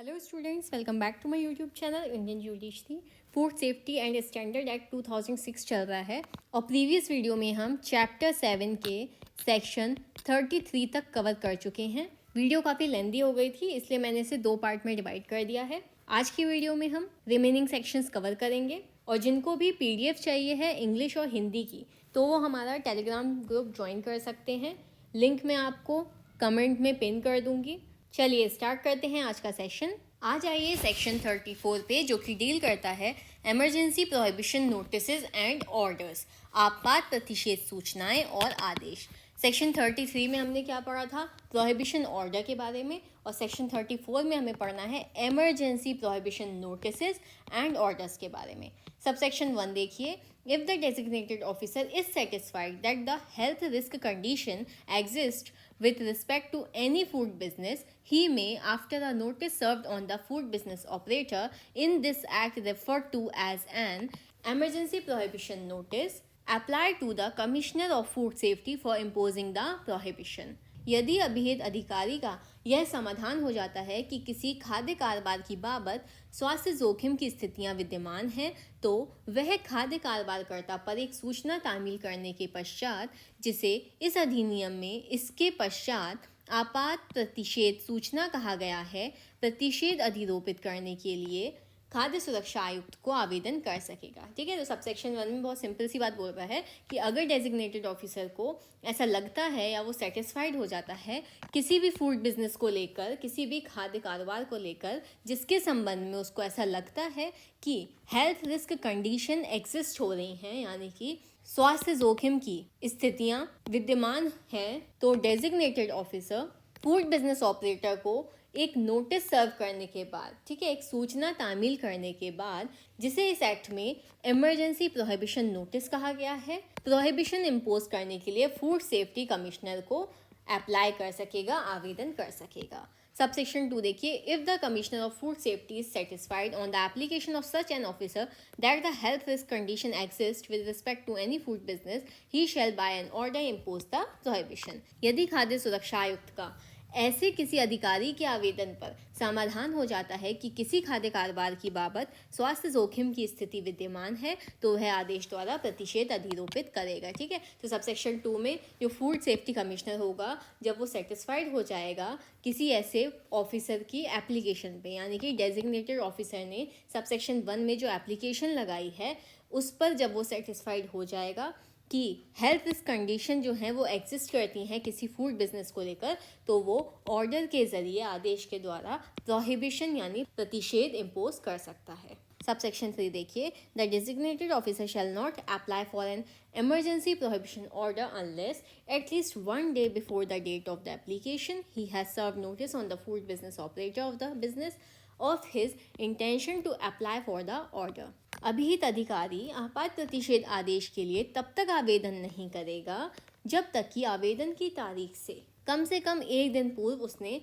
Hello students, welcome back to my YouTube channel Indian Judiciary. Food safety and standard act 2006 चल रहा है और previous video में हम चैप्टर 7 के सेक्शन 33 तक कवर कर चुके हैं। वीडियो काफ़ी लेंदी हो गई थी, इसलिए मैंने इसे 2 पार्ट में डिवाइड कर दिया है। आज की वीडियो में हम रिमेनिंग सेक्शंस कवर करेंगे और जिनको भी PDF चाहिए है इंग्लिश और हिंदी की, तो वो हमारा टेलीग्राम ग्रुप ज्वाइन कर सकते हैं। लिंक मैं आपको कमेंट में पिन कर दूंगी। चलिए स्टार्ट करते हैं आज का सेशन। आज आइए सेक्शन 34 पे, जो कि डील करता है emergency prohibition notices and orders, आपात प्रतिषेध सूचनाएं और आदेश। सेक्शन 33 में हमने क्या पढ़ा था? प्रोहिबिशन ऑर्डर के बारे में, और सेक्शन 34 में हमें पढ़ना है emergency prohibition notices and orders के बारे में। सब सेक्शन 1 देखिए। If the designated officer is satisfied that the health risk condition exists with respect to any food business, he may, after a notice served on the food business operator in this act referred to as an emergency prohibition notice, apply to the Commissioner of Food Safety for imposing the prohibition. यदि अभिहित अधिकारी का यह समाधान हो जाता है कि किसी खाद्य कारोबार की बाबत स्वास्थ्य जोखिम की स्थितियां विद्यमान हैं, तो वह खाद्य कारोबारकर्ता पर एक सूचना तामील करने के पश्चात, जिसे इस अधिनियम में इसके पश्चात आपात प्रतिषेध सूचना कहा गया है, प्रतिषेध अधिरोपित करने के लिए खाद्य सुरक्षा आयुक्त को आवेदन कर सकेगा। ठीक है, तो सबसेक्शन 1 में बहुत सिंपल सी बात बोल रहा है कि अगर डेजिग्नेटेड ऑफिसर को ऐसा लगता है या वो सेटिस्फाइड हो जाता है किसी भी फूड बिजनेस को लेकर, किसी भी खाद्य कारोबार को लेकर, जिसके संबंध में उसको ऐसा लगता है कि हेल्थ रिस्क कंडीशन एग्जिस्ट हो रही हैं, यानी कि स्वास्थ्य जोखिम की स्थितियां विद्यमान हैं, तो designated officer food business operator को एक नोटिस सर्व करने के बाद, ठीक है, एक सूचना तामील करने के बाद, जिसे इस एक्ट में इमरजेंसी प्रोहिबिशन नोटिस कहा गया है, प्रोहिबिशन इम्पोज करने के लिए फूड सेफ्टी कमिश्नर को अप्लाई कर सकेगा, आवेदन कर सकेगा। सबसेक्शन 2 देखिए। If the commissioner of food safety is satisfied on the application of such an officer that the health risk condition exist with respect to any food business, he shall by an order impose the prohibition. यदि खाद्य सुरक्षा आयुक्त का ऐसे किसी अधिकारी के आवेदन पर समाधान हो जाता है कि किसी खाद्य कारोबार की बाबत स्वास्थ्य जोखिम की स्थिति विद्यमान है, तो वह आदेश द्वारा प्रतिषेध अधिरोपित करेगा। ठीक है, तो सबसेक्शन 2 में जो फूड सेफ्टी कमिश्नर होगा, जब वो सेटिस्फाइड हो जाएगा किसी ऐसे ऑफिसर की एप्लीकेशन पे, यानी कि डेजिग्नेटेड ऑफिसर ने सबसेक्शन 1 में जो एप्लीकेशन लगाई है उस पर जब वो सेटिस्फाइड हो जाएगा कि हेल्थ रिस्क कंडीशन जो है वो एग्जिस्ट करती हैं किसी फूड बिजनेस को लेकर, तो वो ऑर्डर के जरिए, आदेश के द्वारा प्रोहिबिशन यानी प्रतिषेध इम्पोज कर सकता है। सबसेक्शन 3 देखिए। The designated officer shall not apply for an emergency prohibition order unless at least 1 day before the date of the application he has served notice on the food business operator of the business of his intention to apply for the order. अभिहित अधिकारी आपात प्रतिषेध आदेश के लिए तब तक आवेदन नहीं करेगा जब तक कि आवेदन की तारीख से कम 1 दिन पूर्व उसने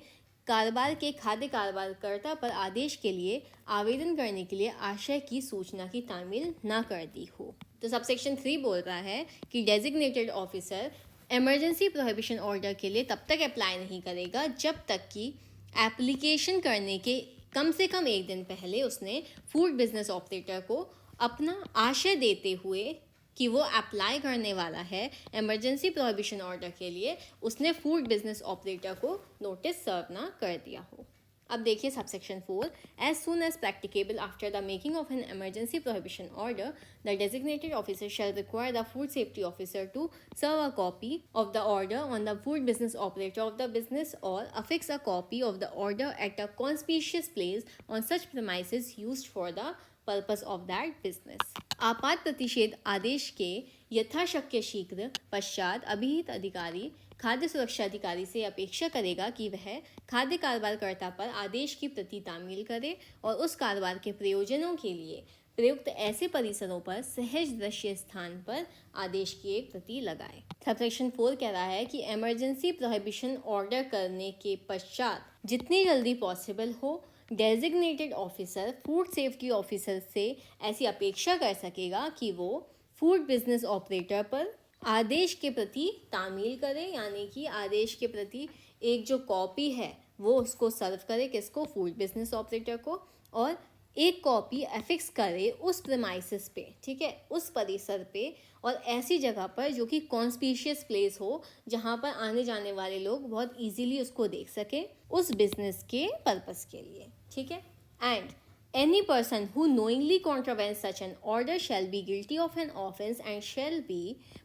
कारोबार के खाद्य कारोबारकर्ता पर आदेश के लिए आवेदन करने के लिए आशय की सूचना की तामील ना कर दी हो। तो सबसेक्शन 3 बोल रहा है कि designated officer emergency prohibition order के लिए तब तक अप्लाई नहीं करेगा जब तक कि एप्लीकेशन करने के कम 1 दिन पहले उसने फूड बिजनेस ऑपरेटर को अपना आशय देते हुए कि वो अप्लाई करने वाला है इमरजेंसी प्रोहिबिशन ऑर्डर के लिए, उसने फूड बिजनेस ऑपरेटर को नोटिस सर्व ना कर दिया हो। अब देखिए subsection 4। As soon as practicable after the making of an emergency prohibition order, the designated officer shall require the food safety officer to serve a copy of the order on the food business operator of the business और affix a copy of the order at a conspicuous place on such premises used for the purpose of that business. आपात प्रतिषेध आदेश के यथाशक्य शीघ्र पश्चात अभिहित अधिकारी खाद्य सुरक्षा अधिकारी से अपेक्षा करेगा कि वह खाद्य कारोबारकर्ता पर आदेश की प्रति तामील करे और उस कारोबार के प्रयोजनों के लिए प्रयुक्त ऐसे परिसरों पर सहज दृश्य स्थान पर आदेश की एक प्रति लगाए। सबसेक्शन 4 कह रहा है कि इमरजेंसी प्रोहिबिशन ऑर्डर करने के पश्चात जितनी जल्दी पॉसिबल हो designated officer food safety officer से ऐसी अपेक्षा कर सकेगा कि वो फूड बिजनेस ऑपरेटर पर आदेश के प्रति तामील करे, यानी कि आदेश के प्रति एक जो कॉपी है वो उसको सर्व करे, किसको, फूड बिजनेस ऑपरेटर को, और एक कॉपी एफिक्स करे उस प्रेमाइसिस पे, ठीक है, उस परिसर पे, और ऐसी जगह पर जो कि कॉन्स्पिशियस प्लेस हो, जहाँ पर आने जाने वाले लोग बहुत इजीली उसको देख सके उस बिजनेस के पर्पस के लिए, ठीक है। And any person who knowingly contravenes such an order shall be guilty of an offense and shall be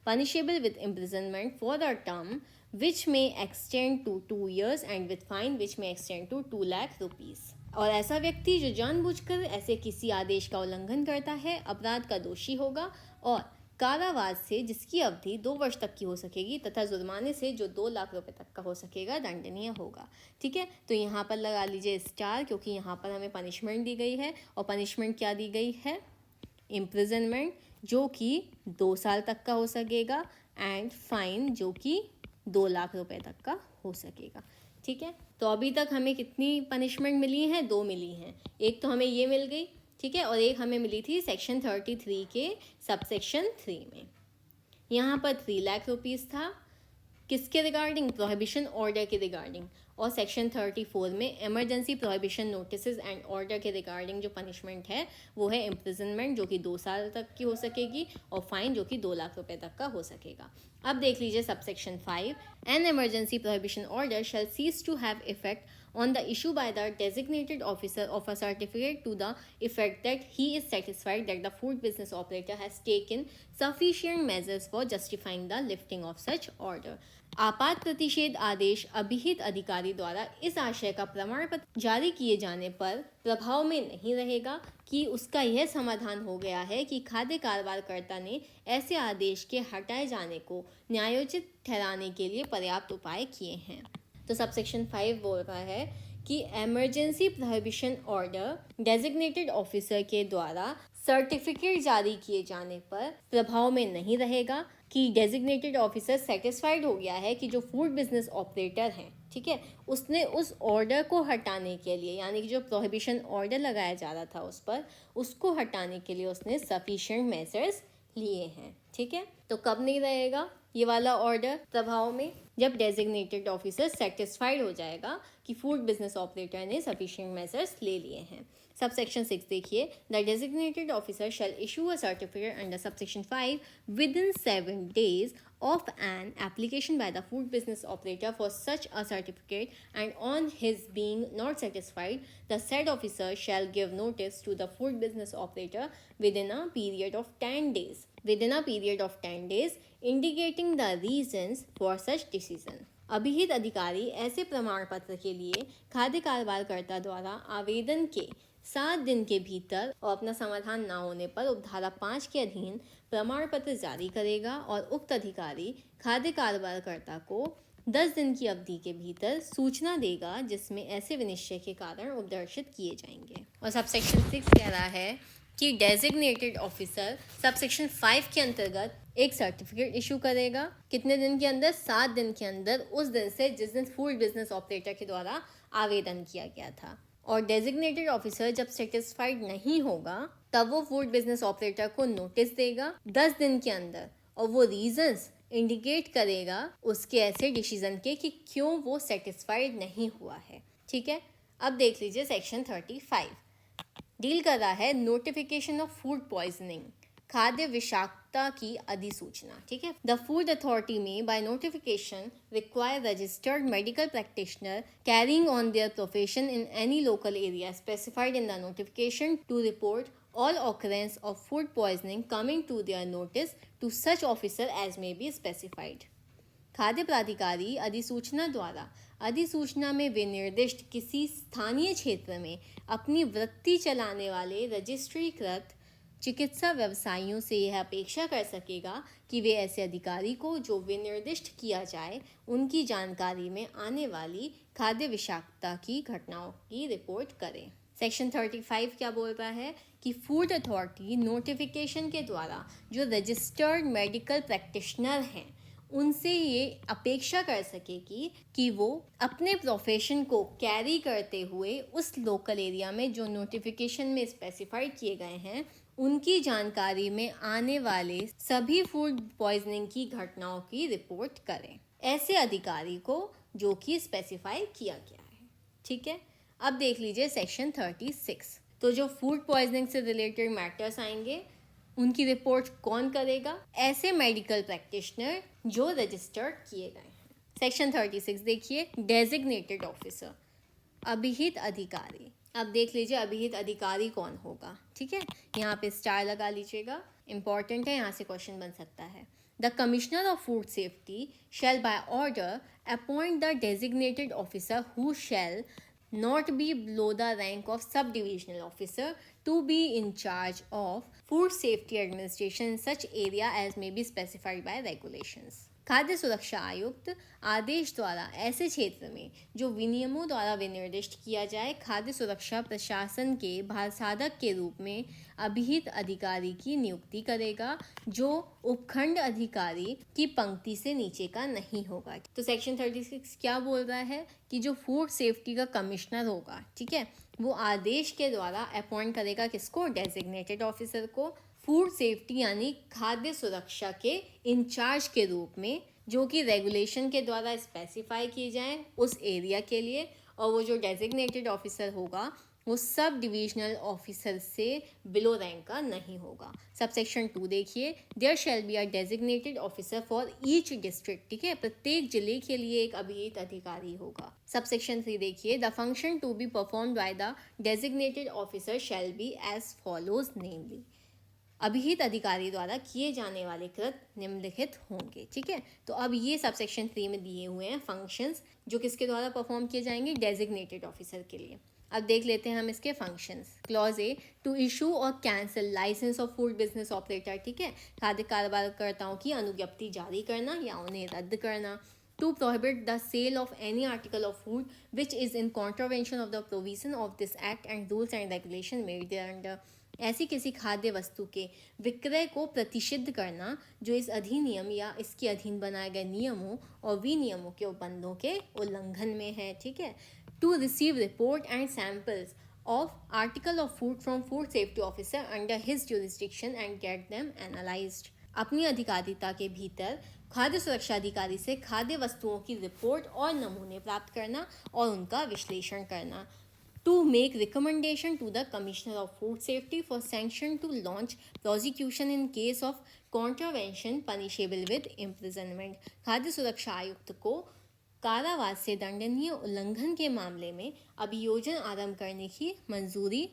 punishable with imprisonment for a term which may extend to 2 years and with fine which may extend to 2 lakh rupees। और ऐसा व्यक्ति जो जानबूझकर ऐसे किसी आदेश का उल्लंघन करता है अपराध का दोषी होगा और कारावास से जिसकी अवधि 2 वर्ष तक की हो सकेगी तथा जुर्माने से जो 2 लाख रुपए तक का हो सकेगा दंडनीय होगा, ठीक है। तो यहाँ पर लगा लीजिए स्टार, क्योंकि यहाँ पर हमें पनिशमेंट दी गई है, और पनिशमेंट क्या दी गई है, इम्प्रिजनमेंट जो कि 2 साल तक का हो सकेगा, एंड फाइन जो कि 2 लाख रुपए तक का हो सकेगा, ठीक है। तो अभी तक हमें कितनी पनिशमेंट मिली हैं, 2 मिली हैं। एक तो हमें ये मिल गई, ठीक है, और एक हमें मिली थी सेक्शन 33 के सबसेक्शन 3 में। यहाँ पर 3 लाख रुपीज़ था, किसके रिगार्डिंग, प्रोहिबिशन ऑर्डर के रिगार्डिंग, और सेक्शन 34 में emergency prohibition notices and order के रिगार्डिंग जो पनिशमेंट है वो है इम्प्रिजनमेंट जो कि 2 साल तक की हो सकेगी, और फाइन जो कि 2 लाख रुपए तक का हो सकेगा। अब देख लीजिए subsection 5, an emergency prohibition order shall cease to have effect on the issue by the designated officer of a certificate to the effect that he is satisfied that the food business operator has taken sufficient measures for justifying the lifting of such order। आपात प्रतिषेध आदेश अभिहित अधिकारी द्वारा इस आशय का प्रमाण पत्र जारी किए जाने पर प्रभाव में नहीं रहेगा कि उसका यह समाधान हो गया है कि खाद्य कारोबारकर्ता ने ऐसे आदेश के हटाए जाने को न्यायोचित ठहराने के लिए पर्याप्त उपाय किए हैं। तो सबसेक्शन 5 बोल रहा है कि emergency prohibition order designated officer के द्वारा सर्टिफिकेट जारी किए जाने पर प्रभाव में नहीं रहेगा कि डेजिग्नेटेड ऑफिसर सेटिस्फाइड हो गया है कि जो फूड बिजनेस ऑपरेटर हैं, ठीक है, उसने उस ऑर्डर को हटाने के लिए, यानी कि जो प्रोहिबिशन ऑर्डर लगाया जा रहा था उस पर, उसको हटाने के लिए उसने सफिशिएंट मेजर्स लिए हैं, ठीक है। तो कब नहीं रहेगा ये वाला ऑर्डर प्रभाव में, जब डेजिग्नेटेड ऑफिसर सेटिस्फाइड हो जाएगा कि फूड बिजनेस ऑपरेटर ने सफिशिएंट मेजर्स ले लिए हैं। सबसेक्शन 6 देखिए, the designated officer shall issue a certificate under subsection 5 with in 7 days of an application by the food business operator for such a certificate, and on his being not satisfied the said officer shall give notice to the food business operator within a period of 10 days indicating the reasons for such decision। अभिहित अधिकारी ऐसे प्रमाण पत्र के लिए खाद्य कारोबारकर्ता द्वारा आवेदन के 7 दिन के भीतर और अपना समाधान न होने पर उपधारा 5 के अधीन प्रमाण पत्र जारी करेगा, और उक्त अधिकारी खाद्य कारोबारकर्ता को 10 दिन की अवधि के भीतर सूचना देगा जिसमें ऐसे विनिश्चय के कारण उपदर्शित किए जाएंगे। और सबसेक्शन 6 कह रहा है कि डेजिग्नेटेड ऑफिसर सबसेक्शन 5 के अंतर्गत एक सर्टिफिकेट इशू करेगा, कितने दिन के अंदर, 7 दिन के अंदर, उस दिन से जिस दिन फूड बिजनेस ऑपरेटर के द्वारा आवेदन किया गया था। और डेजिग्नेटेड ऑफिसर जब सेटिस्फाइड नहीं होगा तब वो फूड बिजनेस ऑपरेटर को नोटिस देगा 10 दिन के अंदर, और वो रीजंस इंडिकेट करेगा उसके ऐसे डिसीजन के कि क्यों वो सेटिस्फाइड नहीं हुआ है, ठीक है। अब देख लीजिए सेक्शन 35 डील कर रहा है नोटिफिकेशन ऑफ फूड पॉइजनिंग, खाद्य विषाक्तता की अधिसूचना, ठीक है। The food authority may by notification require registered medical practitioner carrying on their profession in any local area specified in the notification to report all occurrence of food poisoning coming to their notice to such officer as may be specified। खाद्य प्राधिकारी अधिसूचना द्वारा अधिसूचना में विनिर्दिष्ट किसी स्थानीय क्षेत्र में अपनी वृत्ति चलाने वाले रजिस्ट्रीकृत चिकित्सा व्यवसायियों से यह अपेक्षा कर सकेगा कि वे ऐसे अधिकारी को जो विनिर्दिष्ट किया जाए उनकी जानकारी में आने वाली खाद्य विषाक्तता की घटनाओं की रिपोर्ट करें। सेक्शन 35 क्या बोल रहा है कि फूड अथॉरिटी नोटिफिकेशन के द्वारा जो रजिस्टर्ड मेडिकल प्रैक्टिशनर हैं उनसे ये अपेक्षा कर सकेगी कि वो अपने प्रोफेशन को कैरी करते हुए उस लोकल एरिया में जो नोटिफिकेशन में स्पेसिफाइड किए गए हैं उनकी जानकारी में आने वाले सभी फूड पॉइजनिंग की घटनाओं की रिपोर्ट करें, ऐसे अधिकारी को जो कि स्पेसिफाई किया गया है, ठीक है। अब देख लीजिए सेक्शन 36। तो जो फूड पॉइजनिंग से रिलेटेड मैटर्स आएंगे उनकी रिपोर्ट कौन करेगा? ऐसे मेडिकल प्रैक्टिशनर जो रजिस्टर्ड किए गए हैं। सेक्शन 36 देखिए, डेजिग्नेटेड ऑफिसर, अभिहित अधिकारी। अब देख लीजिए अभिहित अधिकारी कौन होगा, ठीक है। यहाँ पे स्टार लगा लीजिएगा, इंपॉर्टेंट है, यहाँ से क्वेश्चन बन सकता है। The commissioner of food safety shall by order appoint the designated officer who shall not be below the rank of sub-divisional officer to be in charge of food safety administration in such area as may be specified by regulations. खाद्य सुरक्षा आयुक्त आदेश द्वारा ऐसे क्षेत्र में जो विनियमों द्वारा विनिर्दिष्ट किया जाए खाद्य सुरक्षा प्रशासन के भारसाधक के रूप में अभिहित अधिकारी की नियुक्ति करेगा जो उपखंड अधिकारी की पंक्ति से नीचे का नहीं होगा। तो सेक्शन 36 क्या बोल रहा है कि जो फूड सेफ्टी का कमिश्नर होगा, ठीक है, वो आदेश के द्वारा अपॉइंट करेगा किसको? डेजिग्नेटेड ऑफिसर को फूड सेफ्टी यानी खाद्य सुरक्षा के इंचार्ज के रूप में, जो कि रेगुलेशन के द्वारा स्पेसिफाई किए जाएं उस एरिया के लिए। और वो जो डेजिग्नेटेड ऑफिसर होगा वो सब डिविजनल ऑफिसर से बिलो रैंक का नहीं होगा। सब सेक्शन 2 देखिए, there shall be a designated officer for each district, ठीक है, प्रत्येक जिले के लिए एक अभिहित अधिकारी होगा। सब सेक्शन 3 देखिए, the function to be performed by the designated officer shall be as follows, namely, अभिहित अधिकारी द्वारा किए जाने वाले कृत्य निम्नलिखित होंगे, ठीक है। तो अब ये सब सेक्शन 3 में दिए हुए हैं फंक्शंस जो किसके द्वारा परफॉर्म किए जाएंगे? डेजिग्नेटेड ऑफिसर के लिए। अब देख लेते हैं हम इसके functions. Clause A, to issue और cancel licence of food business operator, ठीक है, खाद्य कारोबारकर्ताओं की अनुज्ञप्ति जारी करना या उन्हें रद्द करना। To prohibit the sale of any article of food which is in contravention of the provision of this act and rules and regulation made thereunder, ऐसी किसी खाद्य वस्तु के विक्रय को प्रतिषिद्ध करना जो इस अधिनियम या इसके अधीन बनाए गए नियमों और विनियमों के उपबंधों के उल्लंघन में है, ठीक है। To receive report and samples of article of food from food safety officer under his jurisdiction and get them analyzed, अपनी अधिकारिता के भीतर खाद्य सुरक्षा अधिकारी से खाद्य वस्तुओं की रिपोर्ट और नमूने प्राप्त करना और उनका विश्लेषण करना। To make recommendation to the Commissioner of Food Safety for sanction to launch prosecution in case of contravention punishable with imprisonment, खाद्य सुरक्षा आयुक्त को कारावास से दंडनीय उल्लंघन के मामले में अभियोजन आरंभ करने की मंजूरी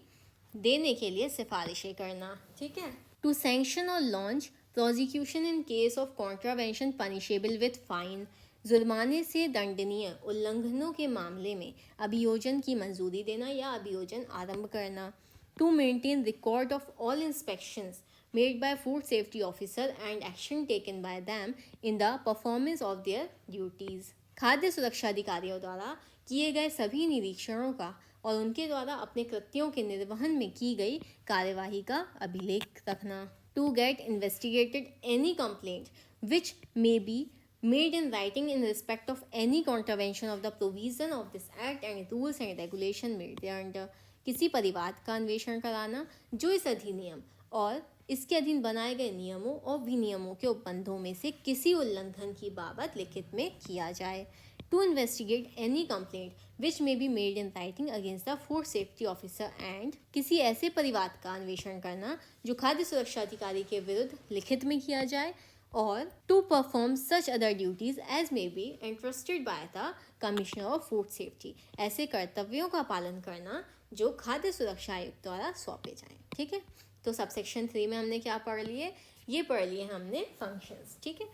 देने के लिए सिफारिशें करना, ठीक है। टू सैंक्शन और launch prosecution in case of contravention punishable with fine, जुर्माने से दंडनीय उल्लंघनों के मामले में अभियोजन की मंजूरी देना या अभियोजन आरंभ करना। To maintain record of all inspections made by food safety officer and action taken by them in the performance of their duties, खाद्य सुरक्षा अधिकारियों द्वारा किए गए सभी निरीक्षणों का और उनके द्वारा अपने कृत्यों के निर्वहन में की गई कार्यवाही का अभिलेख रखना। To get investigated any complaint which may be made in writing in respect of any contravention of the provision of this act and rules and regulation made thereunder, किसी परिवाद का अन्वेषण कराना जो इस अधिनियम और इसके अधीन बनाए गए नियमों और विनियमों के उपबंधों में से किसी उल्लंघन की बाबत लिखित में किया जाए। To investigate any complaint which may be made in writing against the food safety officer and, किसी ऐसे परिवाद का अन्वेषण करना जो खाद्य सुरक्षा अधिकारी के विरुद्ध लिखित में किया जाए। और to perform such other duties as may be entrusted by the commissioner of food safety, ऐसे कर्तव्यों का पालन करना जो खाद्य सुरक्षा आयुक्त द्वारा सौंपे जाएं, ठीक है। तो सब सेक्शन 3 में हमने क्या पढ़ लिए? ये पढ़ लिए हमने फंक्शंस, ठीक है।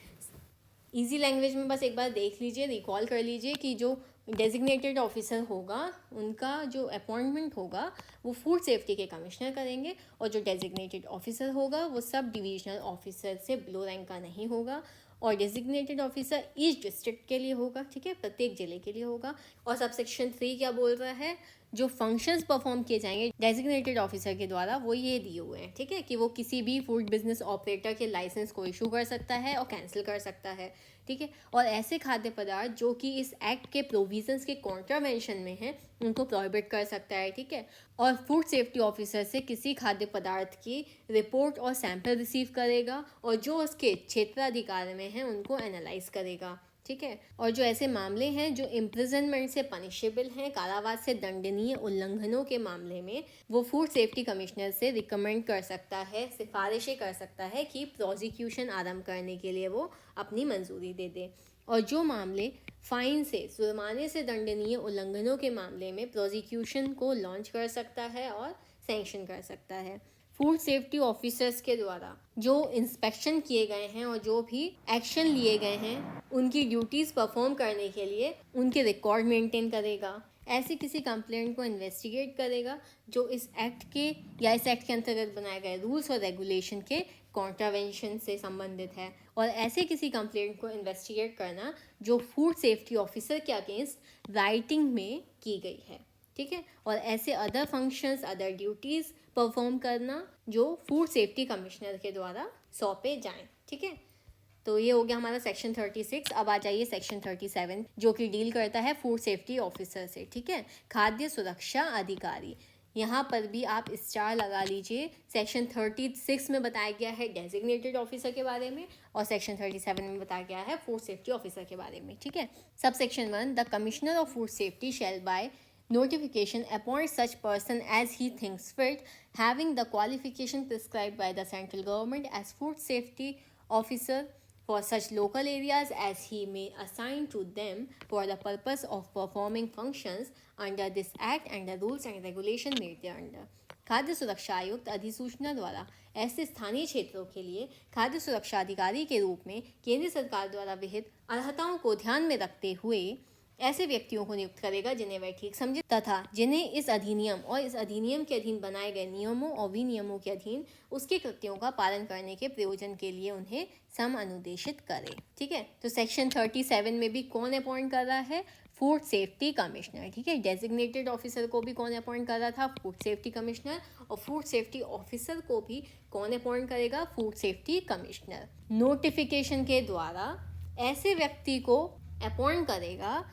इजी लैंग्वेज में बस एक बार देख लीजिए, रिकॉल कर लीजिए कि जो डेजिग्नेटेड ऑफिसर होगा उनका जो अपॉइंटमेंट होगा वो फूड सेफ्टी के कमिश्नर करेंगे और जो डेजिग्नेटेड ऑफिसर होगा वो सब डिविजनल ऑफिसर से बिलो रैंक का नहीं होगा और डेजिग्नेटेड ऑफिसर ईच डिस्ट्रिक्ट के लिए होगा, ठीक है, प्रत्येक जिले के लिए होगा। और सब सेक्शन 3 क्या बोल रहा है? जो फंक्शंस परफॉर्म किए जाएंगे डेजिग्नेटेड ऑफिसर के द्वारा वो ये दिए हुए हैं, ठीक है, कि वो किसी भी फूड बिजनेस ऑपरेटर के लाइसेंस को इशू कर सकता है और कैंसिल कर सकता है, ठीक है। और ऐसे खाद्य पदार्थ जो कि इस एक्ट के प्रोविजंस के कॉन्ट्रावेंशन में हैं उनको प्रोहिबिट कर सकता है, ठीक है। और फूड सेफ्टी ऑफिसर से किसी खाद्य पदार्थ की रिपोर्ट और सैंपल रिसीव करेगा और जो उसके क्षेत्राधिकार में है उनको एनालाइज करेगा, ठीक है। और जो ऐसे मामले हैं जो इम्प्रिजनमेंट से पनिशेबल हैं, कारावास से दंडनीय उल्लंघनों के मामले में वो फूड सेफ्टी कमिश्नर से रिकमेंड कर सकता है, सिफारिशें कर सकता है कि प्रोसिक्यूशन आरंभ करने के लिए वो अपनी मंजूरी दे दे। और जो मामले फाइन से, जुर्माने से दंडनीय उल्लंघनों के मामले में प्रोसिक्यूशन को लॉन्च कर सकता है और सैंक्शन कर सकता है। फूड सेफ्टी ऑफिसर्स के द्वारा जो इंस्पेक्शन किए गए हैं और जो भी एक्शन लिए गए हैं उनकी ड्यूटीज़ परफॉर्म करने के लिए उनके रिकॉर्ड मेंटेन करेगा। ऐसे किसी कंप्लेंट को इन्वेस्टिगेट करेगा जो इस एक्ट के या इस एक्ट के अंतर्गत बनाए गए रूल्स और रेगुलेशन के कॉन्ट्रावेंशन से संबंधित है। और ऐसे किसी कंप्लेंट को इन्वेस्टिगेट करना जो फूड सेफ्टी ऑफिसर के अगेंस्ट राइटिंग में की गई है, ठीक है। और ऐसे other functions, other duties perform करना जो फूड सेफ्टी कमिश्नर के द्वारा सौंपे जाएं, ठीक है। तो ये हो गया हमारा सेक्शन 36। अब आ जाइए सेक्शन 37 जो कि डील करता है फूड सेफ्टी ऑफिसर से, ठीक है। खाद्य सुरक्षा अधिकारी, यहाँ पर भी आप स्टार लगा लीजिए। सेक्शन 36 में बताया गया है डेजिग्नेटेड ऑफिसर के बारे में और सेक्शन 37 में बताया गया है फूड सेफ्टी ऑफिसर के बारे में, ठीक है। Sub section 1, the commissioner of food safety shall by notification appoint such person as he thinks fit, having the qualification prescribed by the central government as food safety officer for such local areas as he may assign to them for the purpose of performing functions under this act and the rules and regulation made thereunder. खाद्य सुरक्षा आयुक्त अधिसूचना द्वारा ऐसे स्थानीय क्षेत्रों के लिए खाद्य सुरक्षा अधिकारी के रूप में केंद्र सरकार द्वारा विहित अर्हताओं को ध्यान में रखते हुए ऐसे व्यक्तियों को नियुक्त करेगा जिन्हें वह ठीक समझे तथा जिन्हें इस अधिनियम और इस अधिनियम के अधीन बनाए गए नियमों और विनियमों के अधीन उसके कृत्यों का पालन करने के प्रयोजन के लिए उन्हें सम अनुदेशित करे, ठीक है। तो सेक्शन 37 में भी कौन अपॉइंट कर रहा है? फूड सेफ्टी कमिश्नर, ठीक है। डेजिग्नेटेड ऑफिसर को भी कौन अपॉइंट कर रहा था? Food safety commissioner. और फूड सेफ्टी ऑफिसर को भी कौन अपॉइंट करेगा? Food safety commissioner. नोटिफिकेशन के द्वारा ऐसे व्यक्ति को अपॉइंट करेगा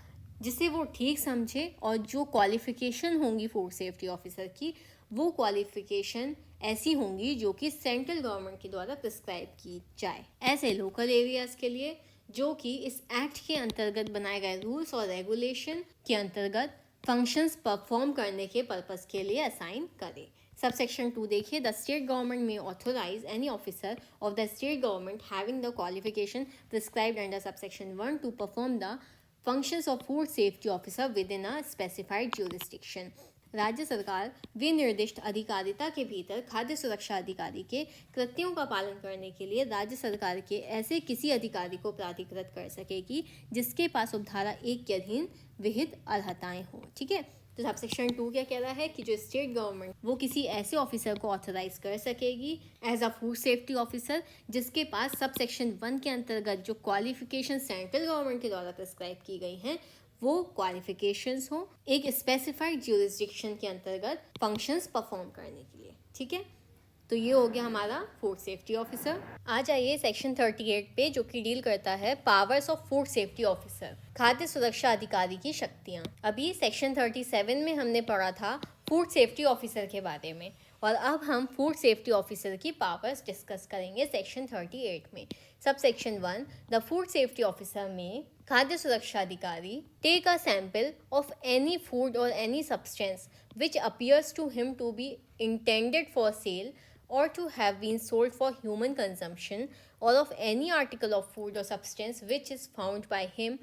जिसे वो ठीक समझे और जो क्वालिफिकेशन होंगी फूड सेफ्टी ऑफिसर की वो क्वालिफिकेशन ऐसी होंगी जो कि सेंट्रल गवर्नमेंट के द्वारा प्रिस्क्राइब की जाए ऐसे लोकल एरियाज के लिए जो कि इस एक्ट के अंतर्गत बनाए गए रूल्स और रेगुलेशन के अंतर्गत फंक्शंस परफॉर्म करने के पर्पस के लिए असाइन करे। सबसेक्शन 2 देखिए, the state government may authorize any officer of the state government having the qualification prescribed under subsection 1 to perform the functions of food safety officer within a specified jurisdiction. राज्य सरकार विनिर्दिष्ट अधिकारिता के भीतर खाद्य सुरक्षा अधिकारी के कृत्यों का पालन करने के लिए राज्य सरकार के ऐसे किसी अधिकारी को प्राधिकृत कर सकेगी जिसके पास उपधारा 1 के अधीन विहित अर्हताएं हो, ठीक है। तो सबसेक्शन 2 क्या कह रहा है कि जो स्टेट गवर्नमेंट वो किसी ऐसे ऑफिसर को ऑथराइज कर सकेगी as a food safety officer जिसके पास सबसेक्शन 1 के अंतर्गत जो क्वालिफिकेशन सेंट्रल गवर्नमेंट के द्वारा प्रिस्क्राइब की गई हैं वो क्वालिफिकेशंस हो एक स्पेसिफाइड ज्यूरिसडिक्शन के अंतर्गत फंक्शंस परफॉर्म करने के लिए, ठीक है। तो ये हो गया हमारा फूड सेफ्टी ऑफिसर। आ जाइए सेक्शन 38 पे जो कि डील करता है powers of food safety officer, खाद्य सुरक्षा अधिकारी की शक्तियाँ। अभी सेक्शन 37 में हमने पढ़ा था फूड सेफ्टी ऑफिसर के बारे में और अब हम फूड सेफ्टी ऑफिसर की पावर्स डिस्कस करेंगे सेक्शन 38 में। Sub section 1, the food safety officer may खाद्य सुरक्षा अधिकारी take a sample of any food और any substance which appears to him to be intended for sale or to have been sold for human consumption or of any article of food or substance which is found by him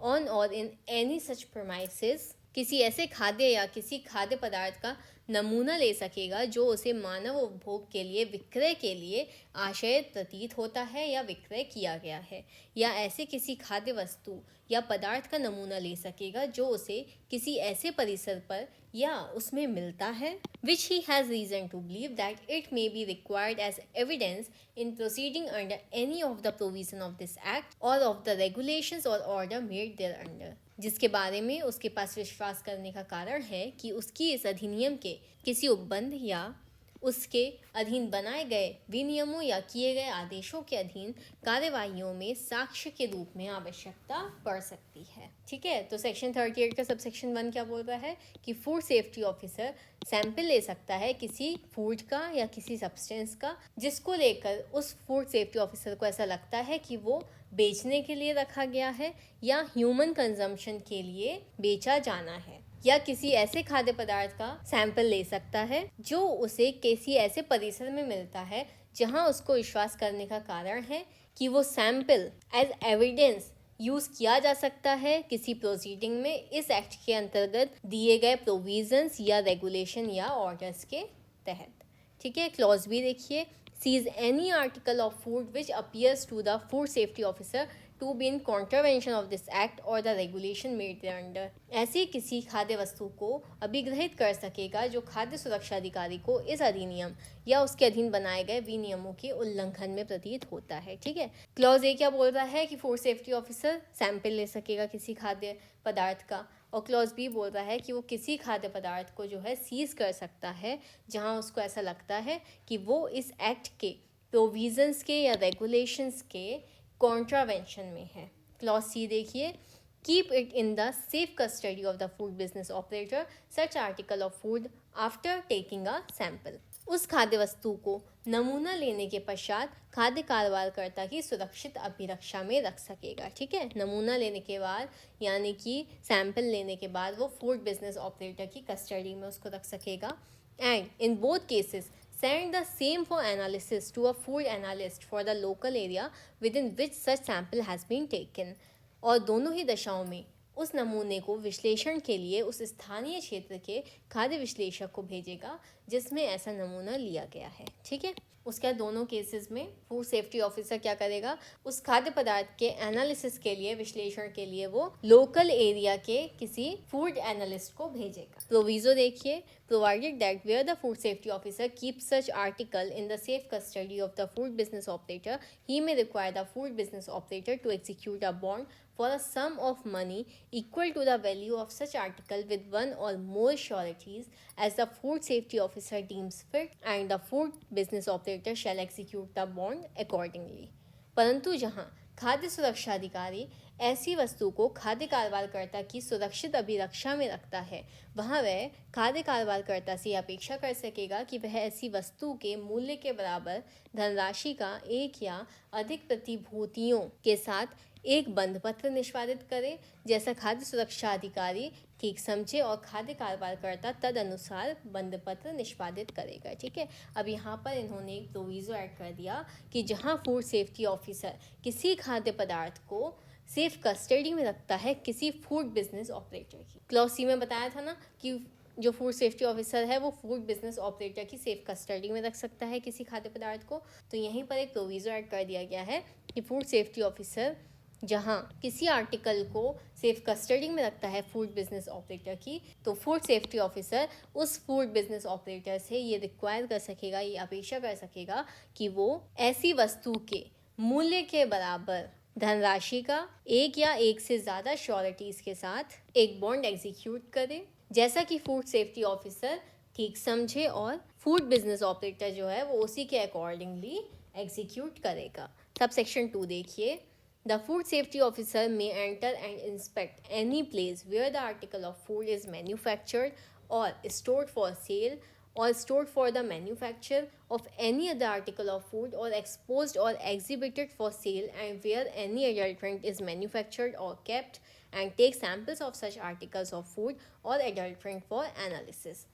on or in any such premises। किसी ऐसे खाद्य या किसी खाद्य पदार्थ का नमूना ले सकेगा जो उसे मानव उपभोग के लिए विक्रय के लिए आशय प्रतीत होता है या विक्रय किया गया है, या ऐसे किसी खाद्य वस्तु या पदार्थ का नमूना ले सकेगा जो उसे किसी ऐसे परिसर पर या उसमें मिलता है which he has reason to believe that it may be required as evidence in proceeding under any of the provision of this act or of the regulations or order made thereunder। जिसके बारे में उसके पास विश्वास करने का कारण है कि उसकी इस अधिनियम के किसी उपबंध या उसके अधीन बनाए गए विनियमों या किए गए आदेशों के अधीन कार्यवाहियों में साक्ष्य के रूप में आवश्यकता पड़ सकती है, ठीक है। तो सेक्शन 38 का सबसेक्शन 1 क्या बोल रहा है कि फूड सेफ्टी ऑफिसर सैंपल ले सकता है किसी फूड का या किसी सब्सटेंस का जिसको लेकर उस फूड सेफ्टी ऑफिसर को ऐसा लगता है कि वो बेचने के लिए रखा गया है या ह्यूमन कंजम्पशन के लिए बेचा जाना है, या किसी ऐसे खाद्य पदार्थ का सैंपल ले सकता है जो उसे किसी ऐसे परिसर में मिलता है जहां उसको विश्वास करने का कारण है कि वो सैंपल एज एविडेंस यूज किया जा सकता है किसी प्रोसीडिंग में इस एक्ट के अंतर्गत दिए गए प्रोविजंस या रेगुलेशन या ऑर्डर्स के तहत। ठीक है, क्लॉज बी देखिए, seize any article of food which appears to the food safety officer to be in contravention of this act और द रेगुलेशन मेड अंडर। ऐसी किसी खाद्य वस्तु को अभिग्रहित कर सकेगा जो खाद्य सुरक्षा अधिकारी को इस अधिनियम या उसके अधीन बनाए गए विनियमों के उल्लंघन में प्रतीत होता है। ठीक है, क्लॉज ए क्या बोल रहा है कि फूड सेफ्टी ऑफिसर सैंपल ले सकेगा किसी खाद्य पदार्थ का, और क्लॉज बी बोल रहा है कि वो किसी खाद्य पदार्थ को जो है सीज कर सकता है जहां उसको ऐसा लगता है कि वो इस एक्ट के प्रोविजंस के या रेगुलेशंस के कॉन्ट्रावेंशन में है। क्लॉज सी देखिए, keep it in the safe custody of the food business operator such article of food after taking a sample. उस खाद्य वस्तु को नमूना लेने के पश्चात खाद्य कारोबारकर्ता की सुरक्षित अभिरक्षा में रख सकेगा। ठीक है, नमूना लेने के बाद यानी कि सैंपल लेने के बाद वो फूड बिजनेस ऑपरेटर की कस्टडी में उसको रख सकेगा। And in both cases send the same for analysis to a food analyst for the local area within which such sample has been taken। और दोनों ही दशाओं में उस नमूने को विश्लेषण के लिए उस स्थानीय क्षेत्र के खाद्य विश्लेषक को भेजेगा जिसमें ऐसा नमूना लिया गया है। ठीक है, उसके दोनों केसेस में फूड सेफ्टी ऑफिसर क्या करेगा, उस खाद्य पदार्थ के एनालिसिस के लिए विश्लेषण के लिए वो लोकल एरिया के किसी फूड एनालिस्ट को भेजेगा। प्रोविजो देखिए, provided that where the food safety officer keeps such article in the safe custody of the food business operator, he may require the food business operator to execute a bond for a sum of money equal to the value of such article with one or more sureties as the food safety officer deems fit, and the food business operator shall execute the bond accordingly। परंतु जहाँ खाद्य सुरक्षा अधिकारी ऐसी वस्तु को खाद्य कारोबारकर्ता की सुरक्षित अभिरक्षा में रखता है, वहाँ वह खाद्य कारोबारकर्ता से अपेक्षा कर सकेगा कि वह ऐसी वस्तु के मूल्य के बराबर धनराशि का एक या अधिक प्रतिभूतियों के साथ एक बंध पत्र निष्पादित करे, जैसा खाद्य सुरक्षा अधिकारी ठीक समझे और खाद्य कारोबारकर्ता तद अनुसार बंध पत्र निष्पादित करेगा। ठीक है, अब यहाँ पर इन्होंने एक प्रोविजो ऐड कर दिया कि जहाँ फूड सेफ्टी ऑफिसर किसी खाद्य पदार्थ को सेफ कस्टडी में रखता है किसी फूड बिजनेस ऑपरेटर की। क्लॉज सी में बताया था ना कि जो फूड सेफ्टी ऑफिसर है वो फूड बिजनेस ऑपरेटर की सेफ कस्टडी में रख सकता है किसी खाद्य पदार्थ को, तो यहीं पर एक प्रोविजो ऐड कर दिया गया है कि फूड सेफ्टी ऑफिसर जहाँ किसी आर्टिकल को सेफ कस्टडी में रखता है फूड बिजनेस ऑपरेटर की, तो फूड सेफ्टी ऑफिसर उस फूड बिजनेस ऑपरेटर से ये रिक्वायर कर सकेगा, ये अपेक्षा कर सकेगा कि वो ऐसी वस्तु के मूल्य के बराबर धनराशि का एक या एक से ज़्यादा श्योरिटीज़ के साथ एक बॉन्ड एग्जीक्यूट करे, जैसा कि फूड सेफ्टी ऑफिसर ठीक समझे और फूड बिजनेस ऑपरेटर जो है वो उसी के अकॉर्डिंगली एग्जीक्यूट करेगा। सब सेक्शन 2 देखिए, The food safety officer may enter and inspect any place where the article of food is manufactured or stored for sale or stored for the manufacture of any other article of food or exposed or exhibited for sale, and where any adulterant is manufactured or kept, and take samples of such articles of food or adulterant for analysis।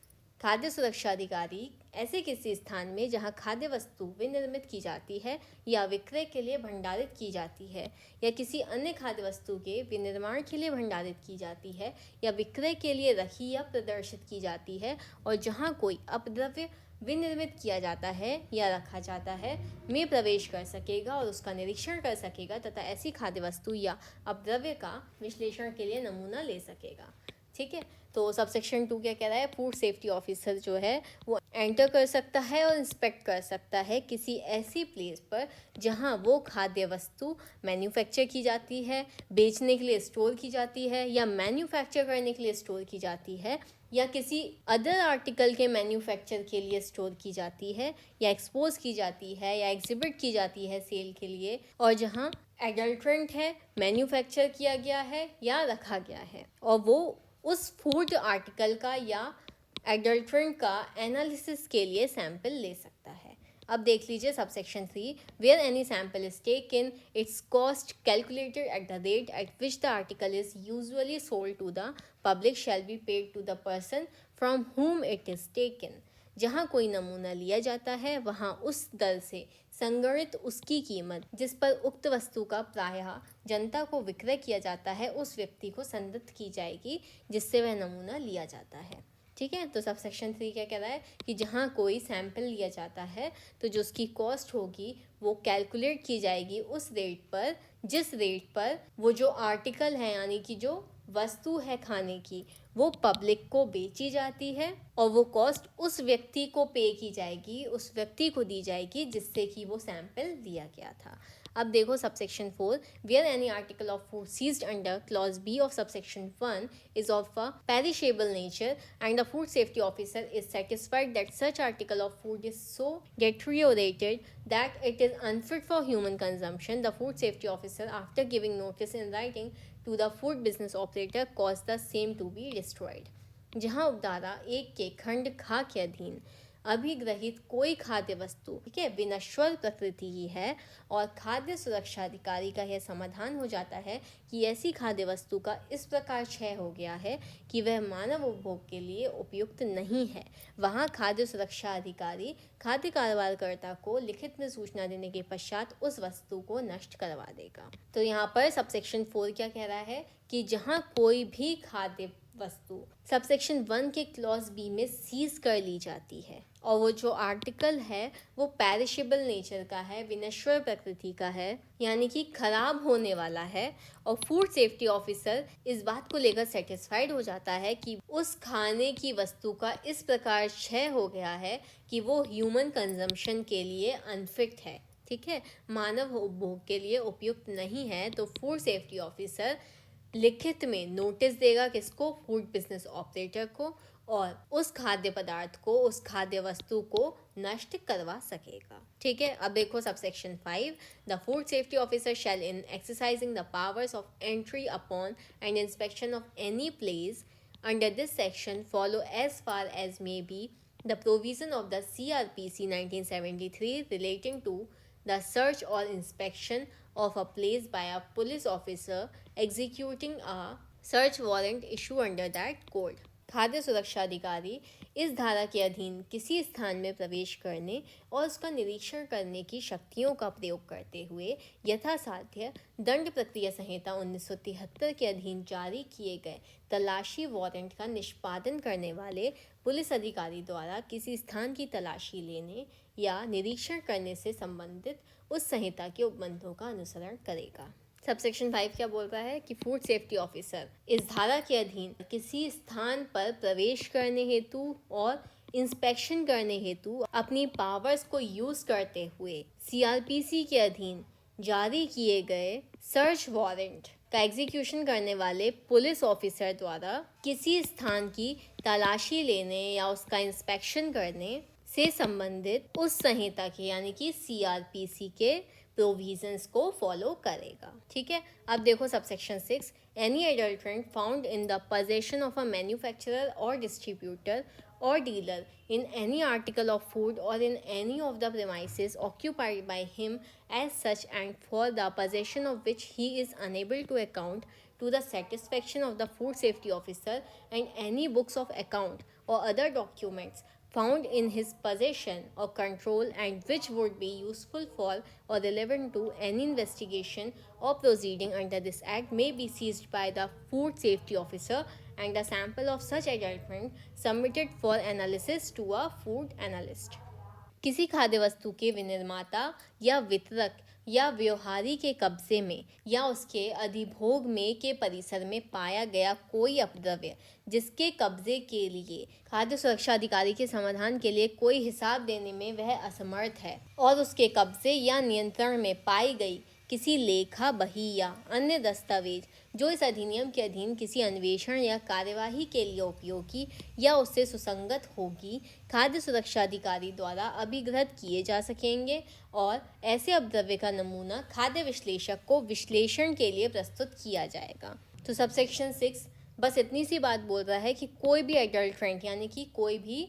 खाद्य सुरक्षा अधिकारी ऐसे किसी स्थान में जहां खाद्य वस्तु विनिर्मित की जाती है या विक्रय के लिए भंडारित की जाती है, या किसी अन्य खाद्य वस्तु के विनिर्माण के लिए भंडारित की जाती है या विक्रय के लिए रखी या प्रदर्शित की जाती है, और जहां कोई अपद्रव्य विनिर्मित किया जाता है या रखा जाता है, में प्रवेश कर सकेगा और उसका निरीक्षण कर सकेगा तथा ऐसी खाद्य वस्तु या अपद्रव्य का विश्लेषण के लिए नमूना ले सकेगा। ठीक है, तो सब सेक्शन 2 क्या कह रहा है, फूड सेफ्टी ऑफिसर जो है वो एंटर कर सकता है और इंस्पेक्ट कर सकता है किसी ऐसी प्लेस पर जहां वो खाद्य वस्तु मैन्युफैक्चर की जाती है, बेचने के लिए स्टोर की जाती है, या मैन्युफैक्चर करने के लिए स्टोर की जाती है, या किसी अदर आर्टिकल के मैन्युफैक्चर के लिए स्टोर की जाती है, या एक्सपोज की जाती है, या एग्जिबिट की जाती है सेल के लिए, और जहां एडल्ट्रेंट है, मैन्युफैक्चर किया गया है या रखा गया है, और वो उस फूड आर्टिकल का या एडल्ट्रेंट का एनालिसिस के लिए सैंपल ले सकता है। अब देख लीजिए subsection 3, where any sample is taken its cost calculated at the rate at which the article is usually sold to the public shall be paid to the person from whom it is taken. जहाँ कोई नमूना लिया जाता है वहाँ उस दर से संगणित उसकी कीमत जिस पर उक्त वस्तु का प्रायः जनता को विक्रय किया जाता है उस व्यक्ति को संदत्त की जाएगी जिससे वह नमूना लिया जाता है। ठीक है, तो सब सेक्शन 3 क्या कह रहा है कि जहाँ कोई सैंपल लिया जाता है तो जो उसकी कॉस्ट होगी वो कैलकुलेट की जाएगी उस रेट पर जिस रेट पर वो जो आर्टिकल है यानी कि जो वस्तु है खाने की वो पब्लिक को बेची जाती है और वो कॉस्ट उस व्यक्ति को पे की जाएगी, उस व्यक्ति को दी जाएगी जिससे कि वो सैंपल लिया गया था। अब देखो subsection 4, where any article of food seized under clause B of subsection 1 is of a perishable nature and the food safety officer is satisfied that such article of food is so deteriorated that it is unfit for human consumption, the food safety officer, after giving notice in writing to the food business operator, cause the same to be destroyed। जहाँ उपधारा 1 के खंड खा के अधीन अभिग्रहित कोई खाद्य वस्तु, ठीक है, विनश्वर प्रकृति की है और खाद्य सुरक्षा अधिकारी का यह समाधान हो जाता है कि ऐसी खाद्य वस्तु का इस प्रकार क्षय हो गया है कि वह मानव उपभोग के लिए उपयुक्त नहीं है, वहाँ खाद्य सुरक्षा अधिकारी खाद्य कारोबारकर्ता को लिखित में सूचना देने के पश्चात उस वस्तु को नष्ट करवा देगा। तो यहाँ पर सबसेक्शन 4 क्या कह रहा है कि जहाँ कोई भी खाद्य वस्तु सबसेक्शन 1 के क्लॉज बी में सीज कर ली जाती है और वो जो आर्टिकल है वो पेरिशेबल नेचर का है, विनश्वर प्रकृति का है, यानी कि खराब होने वाला है, और फूड सेफ्टी ऑफिसर इस बात को लेकर सेटिस्फाइड हो जाता है कि उस खाने की वस्तु का इस प्रकार क्षय हो गया है कि वो ह्यूमन कंजम्पशन के लिए अनफिट है, ठीक है, मानव उपभोग के लिए उपयुक्त नहीं है। तो फूड सेफ्टी ऑफिसर लिखित में नोटिस देगा किसको, फूड बिजनेस ऑपरेटर को, और उस खाद्य पदार्थ को, उस खाद्य वस्तु को नष्ट करवा सकेगा। ठीक है, अब देखो subsection 5, the food safety officer shall in exercising the powers of entry upon and inspection of any place under this section follow as far as may be the provision of the CRPC 1973 relating to the search or inspection of a place by a police officer executing a search warrant issued under that code। खाद्य सुरक्षा अधिकारी इस धारा के अधीन किसी स्थान में प्रवेश करने और उसका निरीक्षण करने की शक्तियों का प्रयोग करते हुए यथासाध्य दंड प्रक्रिया संहिता 1973 के अधीन जारी किए गए तलाशी वारंट का निष्पादन करने वाले पुलिस अधिकारी द्वारा किसी स्थान की तलाशी लेने या निरीक्षण करने से संबंधित उस संहिता के उपबंधों का अनुसरण करेगा। सबसेक्शन 5 क्या बोल रहा है कि फूड सेफ्टी ऑफिसर इस धारा के अधीन किसी स्थान पर प्रवेश करने हेतु और इंस्पेक्शन करने हेतु अपनी पावर्स को यूज करते हुए CRPC के अधीन जारी किए गए सर्च वारंट का एग्जीक्यूशन करने वाले पुलिस ऑफिसर द्वारा किसी स्थान की तलाशी लेने या उसका इंस्पेक्शन करने से संबंधित उस संहिता के यानी कि CRPC के प्रोविजंस को फॉलो करेगा। ठीक है, अब देखो subsection 6, any adulterant found in the possession of a manufacturer और distributor or dealer in any article of food or in any of the premises occupied by him as such and for the possession of which he is unable to account to the satisfaction of the food safety officer and any books of account or other documents found in his possession or control and which would be useful for or relevant to any investigation or proceeding under this act may be seized by the food safety officer and a sample of such adulterant submitted for analysis to a food analyst। किसी खाद्य वस्तु के विनिर्माता या वितरक या व्यवहारी के कब्जे में या उसके अधिभोग में के परिसर में पाया गया कोई अपद्रव्य जिसके कब्जे के लिए खाद्य सुरक्षा अधिकारी के समाधान के लिए कोई हिसाब देने में वह असमर्थ है और उसके कब्जे या नियंत्रण में पाई गई किसी लेखा बही या अन्य दस्तावेज जो इस अधिनियम के अधीन किसी अन्वेषण या कार्यवाही के लिए उपयोगी या उससे सुसंगत होगी खाद्य सुरक्षा अधिकारी द्वारा अभिगृहित किए जा सकेंगे और ऐसे अपद्रव्य का नमूना खाद्य विश्लेषक को विश्लेषण के लिए प्रस्तुत किया जाएगा। तो सबसेक्शन 6 बस इतनी सी बात बोल रहा है कि कोई भी एडल्ट्रेंट यानी कि कोई भी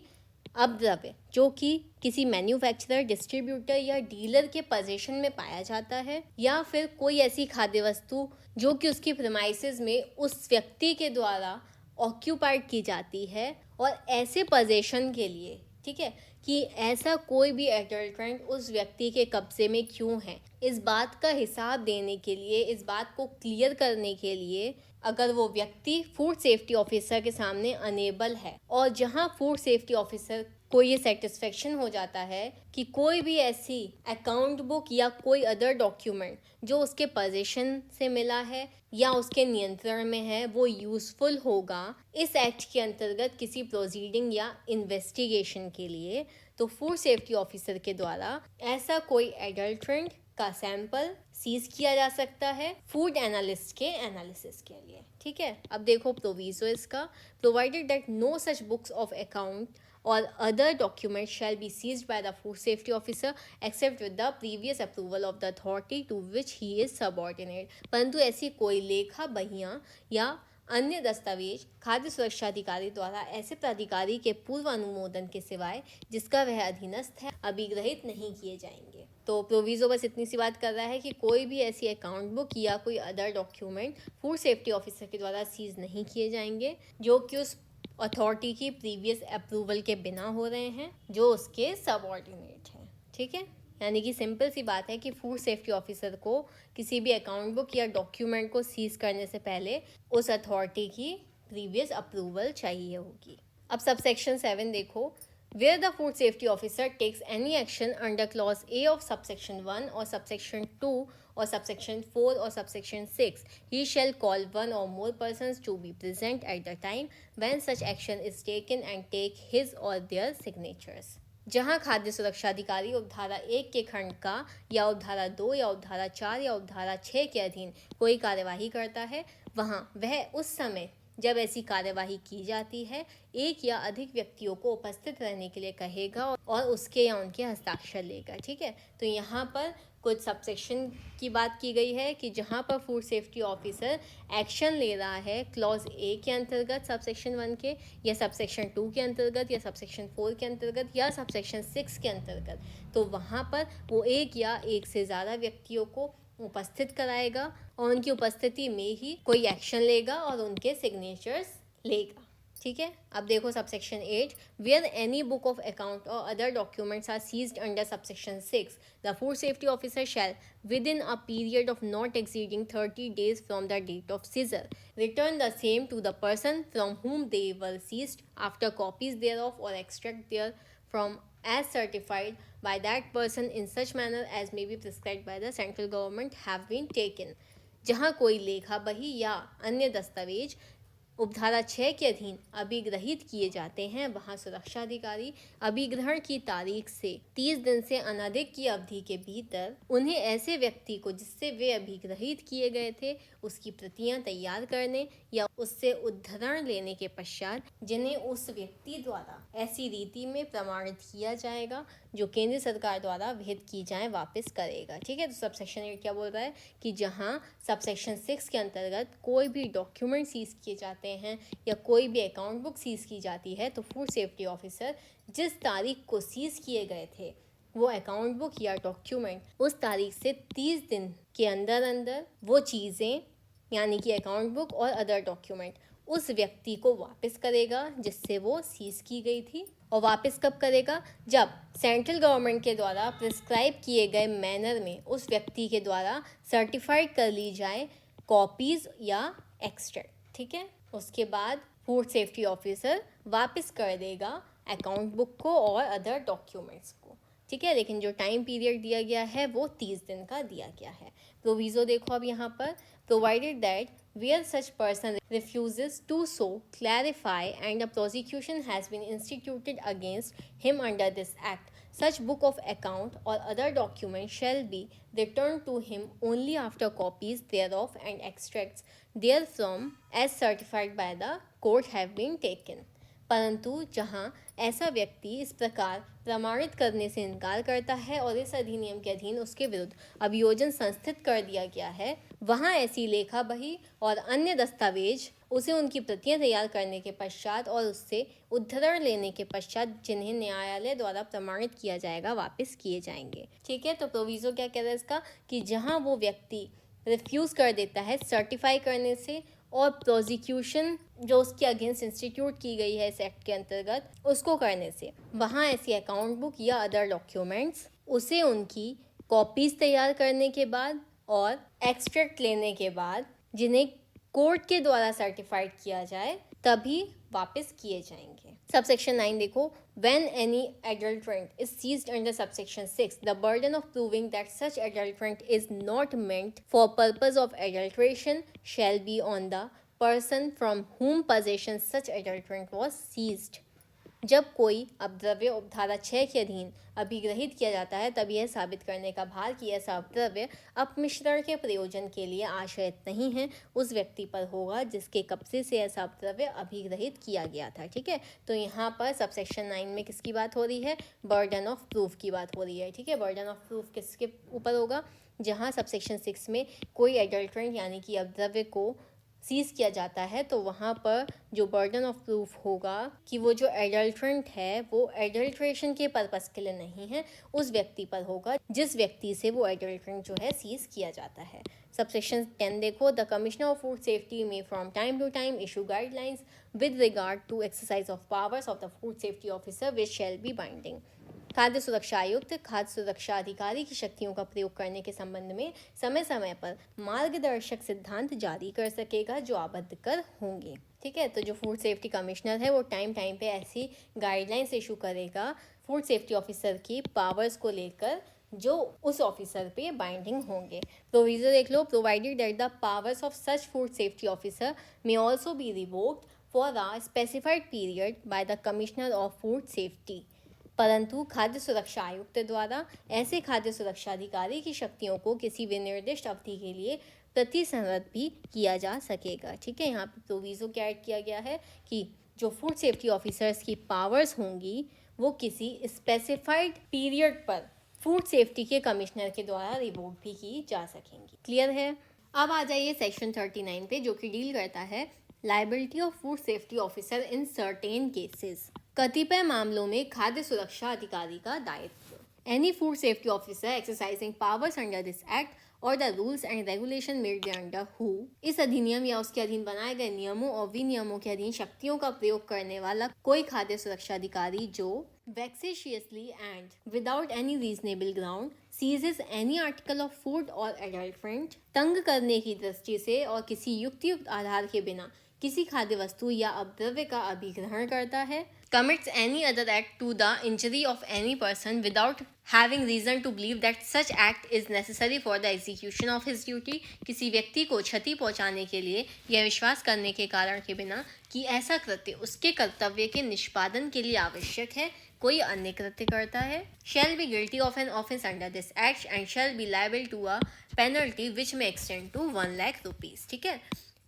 अब द्रव्य जो कि किसी मैन्युफैक्चरर, डिस्ट्रीब्यूटर या डीलर के पोजीशन में पाया जाता है, या फिर कोई ऐसी खाद्य वस्तु जो कि उसकी प्रेमाइसेस में उस व्यक्ति के द्वारा ऑक्यूपाइड की जाती है, और ऐसे पोजीशन के लिए, ठीक है, कि ऐसा कोई भी एडल्ट्रेंट उस व्यक्ति के कब्जे में क्यों है, इस बात का हिसाब देने के लिए, इस बात को क्लियर करने के लिए अगर वो व्यक्ति फूड सेफ्टी ऑफिसर के सामने अनेबल है, और जहां फूड सेफ्टी ऑफिसर को ये सेटिस्फेक्शन हो जाता है कि कोई भी ऐसी अकाउंट बुक या कोई अदर डॉक्यूमेंट जो उसके पोजीशन से मिला है या उसके नियंत्रण में है वो यूजफुल होगा इस एक्ट के अंतर्गत किसी प्रोसीडिंग या इन्वेस्टिगेशन के लिए, तो फूड सेफ्टी ऑफिसर के द्वारा ऐसा कोई एडल्ट्रेंट का सैंपल सीज किया जा सकता है फूड एनालिस्ट के एनालिसिस के लिए। ठीक है, अब देखो प्रोविजो इसका, provided that no such books of account or other documents shall be seized by the food safety officer except with the previous approval of the authority to which he is subordinate। परंतु ऐसी कोई लेखा बहियां या अन्य दस्तावेज खाद्य सुरक्षा अधिकारी द्वारा ऐसे प्राधिकारी के पूर्व अनुमोदन के सिवाय जिसका वह अधीनस्थ है अभिग्रहित नहीं किए जाएंगे। तो प्रोविजो बस इतनी सी बात कर रहा है कि कोई भी ऐसी अकाउंट बुक या कोई other document food safety officer के द्वारा सीज नहीं किए जाएंगे जो कि उस अथॉरिटी की प्रीवियस अप्रूवल के बिना हो रहे हैं, जो उसके सबऑर्डिनेट हैं। ठीक है, यानी कि सिंपल सी बात है कि फूड सेफ्टी ऑफिसर को किसी भी अकाउंट बुक या डॉक्यूमेंट को सीज करने से पहले उस अथॉरिटी की प्रीवियस अप्रूवल चाहिए होगी। अब सबसेक्शन 7 देखो, where the food safety officer takes any action under clause A of subsection 1 or subsection 2 or subsection 4 or subsection 6, he shall call one or more persons to be present at the time when such action is taken and take his or their signatures। जहां खाद्य सुरक्षा अधिकारी उपधारा 1 के खंड का या उपधारा 2 या उपधारा 4 या उपधारा 6 के अधीन कोई कार्यवाही करता है, वहां वह उस समय जब ऐसी कार्यवाही की जाती है एक या अधिक व्यक्तियों को उपस्थित रहने के लिए कहेगा और उसके या उनके हस्ताक्षर लेगा। ठीक है, तो यहाँ पर कुछ सबसेक्शन की बात की गई है कि जहाँ पर फूड सेफ्टी ऑफिसर एक्शन ले रहा है क्लॉज ए के अंतर्गत सबसेक्शन 1 के, या सबसेक्शन 2 के अंतर्गत, या सबसेक्शन 4 के अंतर्गत, या सबसेक्शन 6 के अंतर्गत, तो वहाँ पर वो एक या एक से ज़्यादा व्यक्तियों को उपस्थित कराएगा और उनकी उपस्थिति में ही कोई एक्शन लेगा और उनके सिग्नेचर्स लेगा। ठीक है, अब देखो subsection 8, where any book of account और other documents are seized under subsection 6, the food safety officer shall within a period of not exceeding 30 days from the date of seizure return the same to the person from whom they were seized after copies thereof or extract therefrom as certified by that person in such manner as may be prescribed by the central government have been taken। जहाँ कोई लेखा बही या अन्य दस्तावेज उपधारा 6 के अधीन अभिग्रहित किए जाते हैं, वहाँ सुरक्षा अधिकारी अभिग्रहण की तारीख से 30 दिन से अनधिक की अवधि के भीतर उन्हें ऐसे व्यक्ति को जिससे वे अभिग्रहित किए गए थे उसकी प्रतियां तैयार करने या उससे उद्धरण लेने के पश्चात जिन्हें उस व्यक्ति द्वारा ऐसी रीति में प्रमाणित किया जाएगा जो केंद्र सरकार द्वारा विहित की जाए वापस करेगा। ठीक है, तो सबसेक्शन 8 क्या बोल रहा है कि जहाँ सबसेक्शन 6 के अंतर्गत कोई भी डॉक्यूमेंट सीज किए जाते हैं या कोई भी अकाउंट बुक सीज की जाती है, तो फूड सेफ्टी ऑफिसर जिस तारीख को सीज किए गए थे वो अकाउंट बुक या डॉक्यूमेंट उस तारीख से 30 दिन के अंदर अंदर वो चीज़ें यानी कि अकाउंट बुक और अदर डॉक्यूमेंट उस व्यक्ति को वापस करेगा जिससे वो सीज की गई थी। और वापस कब करेगा? जब सेंट्रल गवर्नमेंट के द्वारा प्रिस्क्राइब किए गए मैनर में उस व्यक्ति के द्वारा सर्टिफाइड कर ली जाए कॉपीज़ या एक्सट्रैक्ट। ठीक है, उसके बाद फूड सेफ्टी ऑफिसर वापस कर देगा अकाउंट बुक को और अदर डॉक्यूमेंट्स को। ठीक है, लेकिन जो टाइम पीरियड दिया गया है वो 30 दिन का दिया गया है। प्रोविजो देखो अब यहाँ पर, provided that where such person refuses to so clarify and a prosecution has been instituted against him under this act, such book of account or other document shall be returned to him only after copies thereof and extracts therefrom as certified by the court have been taken। परंतु जहाँ ऐसा व्यक्ति इस प्रकार प्रमाणित करने से इनकार करता है और इस अधिनियम के अधीन उसके विरुद्ध अभियोजन संस्थित कर दिया गया है, वहाँ ऐसी लेखा बही और अन्य दस्तावेज उसे उनकी प्रतियां तैयार करने के पश्चात और उससे उद्धरण लेने के पश्चात जिन्हें न्यायालय द्वारा प्रमाणित किया जाएगा वापस किए जाएंगे। ठीक है, तो प्रोविजो क्या कह रहा है इसका कि जहां वो व्यक्ति रिफ्यूज़ कर देता है सर्टिफाई करने से और प्रोसिक्यूशन जो उसके अगेंस्ट इंस्टीट्यूट की गई है इस एक्ट के अंतर्गत उसको करने से, वहाँ ऐसी अकाउंट बुक या अदर डॉक्यूमेंट्स उसे उनकी कॉपीज तैयार करने के बाद और एक्सट्रैक्ट लेने के बाद जिन्हें कोर्ट के द्वारा सर्टिफाइड किया जाए तभी वापस किए जाएंगे। सबसेक्शन 9 देखो, when any adulterant is seized under subsection 6, the burden of proving that such adulterant is not meant for purpose of adulteration shall be on the person from whom possession such adulterant was seized. जब कोई अपद्रव्य उपधारा 6 के अधीन अभिग्रहित किया जाता है तब यह साबित करने का भार कि ऐसा अपद्रव्य अपमिश्रण के प्रयोजन के लिए आश्रित नहीं है उस व्यक्ति पर होगा जिसके कब्जे से ऐसा अपद्रव्य अभिग्रहित किया गया था। ठीक है, तो यहाँ पर सबसेक्शन 9 में किसकी बात हो रही है? बर्डन ऑफ प्रूफ की बात हो रही है। ठीक है, बर्डन ऑफ प्रूफ किसके ऊपर होगा? जहाँ सबसेक्शन 6 में कोई एडल्ट्रेंट यानी कि अपद्रव्य को सीज किया जाता है तो वहाँ पर जो बर्डन ऑफ प्रूफ होगा कि वो जो एडल्ट्रेंट है वो एडल्ट्रेशन के पर्पस के लिए नहीं है, उस व्यक्ति पर होगा जिस व्यक्ति से वो एडल्ट्रेंट जो है सीज किया जाता है। सबसेक्शन 10 देखो, the commissioner of food safety may from time to time issue guidelines with regard to exercise of powers of the food safety officer which shall be binding. खाद्य सुरक्षा आयुक्त खाद्य सुरक्षा अधिकारी की शक्तियों का प्रयोग करने के संबंध में समय समय पर मार्गदर्शक सिद्धांत जारी कर सकेगा जो आबद्ध कर होंगे। ठीक है, तो जो फूड सेफ्टी कमिश्नर है वो टाइम टाइम पे ऐसी गाइडलाइंस इशू करेगा फूड सेफ्टी ऑफिसर की पावर्स को लेकर जो उस ऑफिसर पे बाइंडिंग होंगे। प्रोविजो देख लो, provided that the powers of such food safety officer may also be revoked for a specified period by the commissioner of food safety. परंतु खाद्य सुरक्षा आयुक्त द्वारा ऐसे खाद्य सुरक्षा अधिकारी की शक्तियों को किसी विनिर्दिष्ट अवधि के लिए प्रतिसंहृत भी किया जा सकेगा। ठीक है, यहाँ पे प्रोविजो क्या ऐड किया गया है कि जो फूड सेफ्टी ऑफिसर्स की पावर्स होंगी वो किसी स्पेसिफाइड पीरियड पर फूड सेफ्टी के कमिश्नर के द्वारा रिवोक भी की जा सकेंगी। क्लियर है? अब आ जाइए सेक्शन 39 पे जो कि डील करता है liability of food safety officer in certain cases. कतिपय मामलों में खाद्य सुरक्षा अधिकारी का दायित्व। Any food safety officer exercising powers under this act और the rules and regulation made under who, इस अधिनियम या उसके अधीन बनाए गए नियमों और विनियमों के अधीन शक्तियों का प्रयोग करने वाला कोई खाद्य सुरक्षा अधिकारी जो vexatiously and without any reasonable ground seizes any article of food or adulterant, तंग करने की दृष्टि से और किसी युक्तियुक्त आधार के बिना किसी खाद्य वस्तु या अपद्रव्य का अभिग्रहण करता है, commits any other act to the injury of any person without having reason to believe that such act is necessary for the execution of his duty, किसी व्यक्ति को क्षति पहुंचाने के लिए यह विश्वास करने के कारण के बिना कि ऐसा कृत्य उसके कर्तव्य के निष्पादन के लिए आवश्यक है, कोई अन्य कृत्य करता है, shall be guilty of an offence under this act and shall be liable to a penalty which may extend to 1 lakh rupees। ठीक है,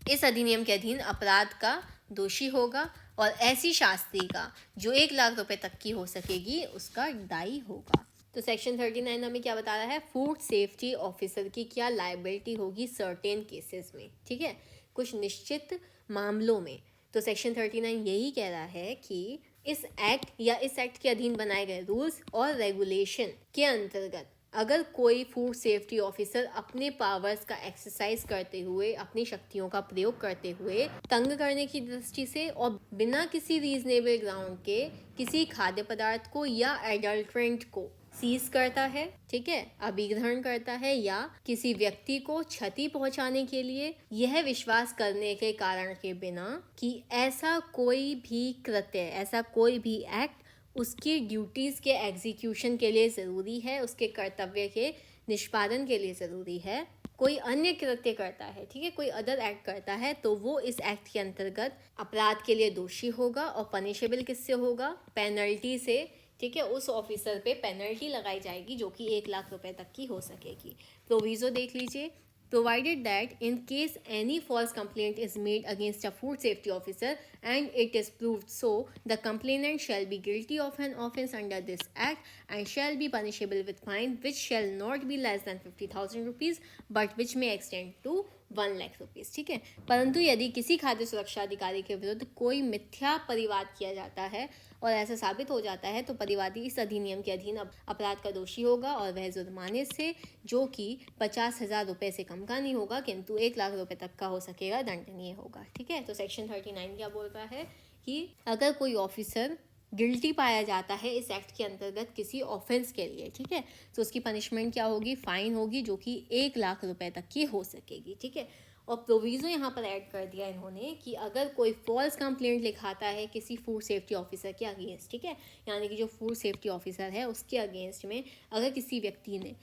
इस अधिनियम के अधीन अपराध का दोषी होगा और ऐसी शास्ति का जो 1 लाख रुपए तक की हो सकेगी उसका दायी होगा। तो सेक्शन 39 हमें क्या बता रहा है? फूड सेफ्टी ऑफिसर की क्या लाइबिलिटी होगी सर्टेन केसेस में। ठीक है, कुछ निश्चित मामलों में। तो सेक्शन 39 यही कह रहा है कि इस एक्ट या इस एक्ट के अधीन बनाए गए रूल्स और रेगुलेशन के अंतर्गत अगर कोई फूड सेफ्टी ऑफिसर अपने पावर्स का एक्सरसाइज करते हुए अपनी शक्तियों का प्रयोग करते हुए तंग करने की दृष्टि से और बिना किसी रीजनेबल ग्राउंड के किसी खाद्य पदार्थ को या एडल्ट्रेंट को सीज करता है, ठीक है, अभिग्रहण करता है या किसी व्यक्ति को क्षति पहुंचाने के लिए यह विश्वास करने के कारण के बिना कि ऐसा कोई भी कृत्य, ऐसा कोई भी एक्ट उसकी ड्यूटीज़ के एग्जीक्यूशन के लिए ज़रूरी है, उसके कर्तव्य के निष्पादन के लिए ज़रूरी है, कोई अन्य कृत्य करता है, ठीक है, कोई अदर एक्ट करता है, तो वो इस एक्ट के अंतर्गत अपराध के लिए दोषी होगा और पनिशेबल किससे होगा? पेनल्टी से। ठीक है, उस ऑफिसर पे पेनल्टी लगाई जाएगी जो कि 1 लाख रुपए तक की हो सकेगी। प्रोविजो देख लीजिए, provided that in case any false complaint is made against a food safety officer and it is proved so, the complainant shall be guilty of an offence under this act and shall be punishable with fine which shall not be less than 50,000 rupees but which may extend to 1 lakh rupees, ठीक है। परंतु यदि किसी खाद्य सुरक्षा अधिकारी के विरुद्ध कोई मिथ्या परिवाद किया जाता है और ऐसा साबित हो जाता है तो परिवादी इस अधिनियम के अधीन अपराध का दोषी होगा और वह जुर्माने से, जो कि 50,000 रुपये से कम का नहीं होगा किंतु 1 लाख रुपये तक का हो सकेगा, दंडनीय होगा, ठीक है। तो सेक्शन 39 क्या बोल रहा है कि अगर कोई ऑफिसर गिल्टी पाया जाता है इस एक्ट के अंतर्गत किसी ऑफेंस के लिए, ठीक है, तो उसकी पनिशमेंट क्या होगी, फाइन होगी, जो कि 1 लाख रुपए तक की हो सकेगी, ठीक है। और प्रोविज़ो यहाँ पर ऐड कर दिया इन्होंने कि अगर कोई फॉल्स कंप्लेंट लिखाता है किसी फूड सेफ्टी ऑफिसर के अगेंस्ट, ठीक है, यानी कि जो फूड सेफ्टी ऑफिसर है उसके अगेंस्ट में अगर किसी व्यक्ति ने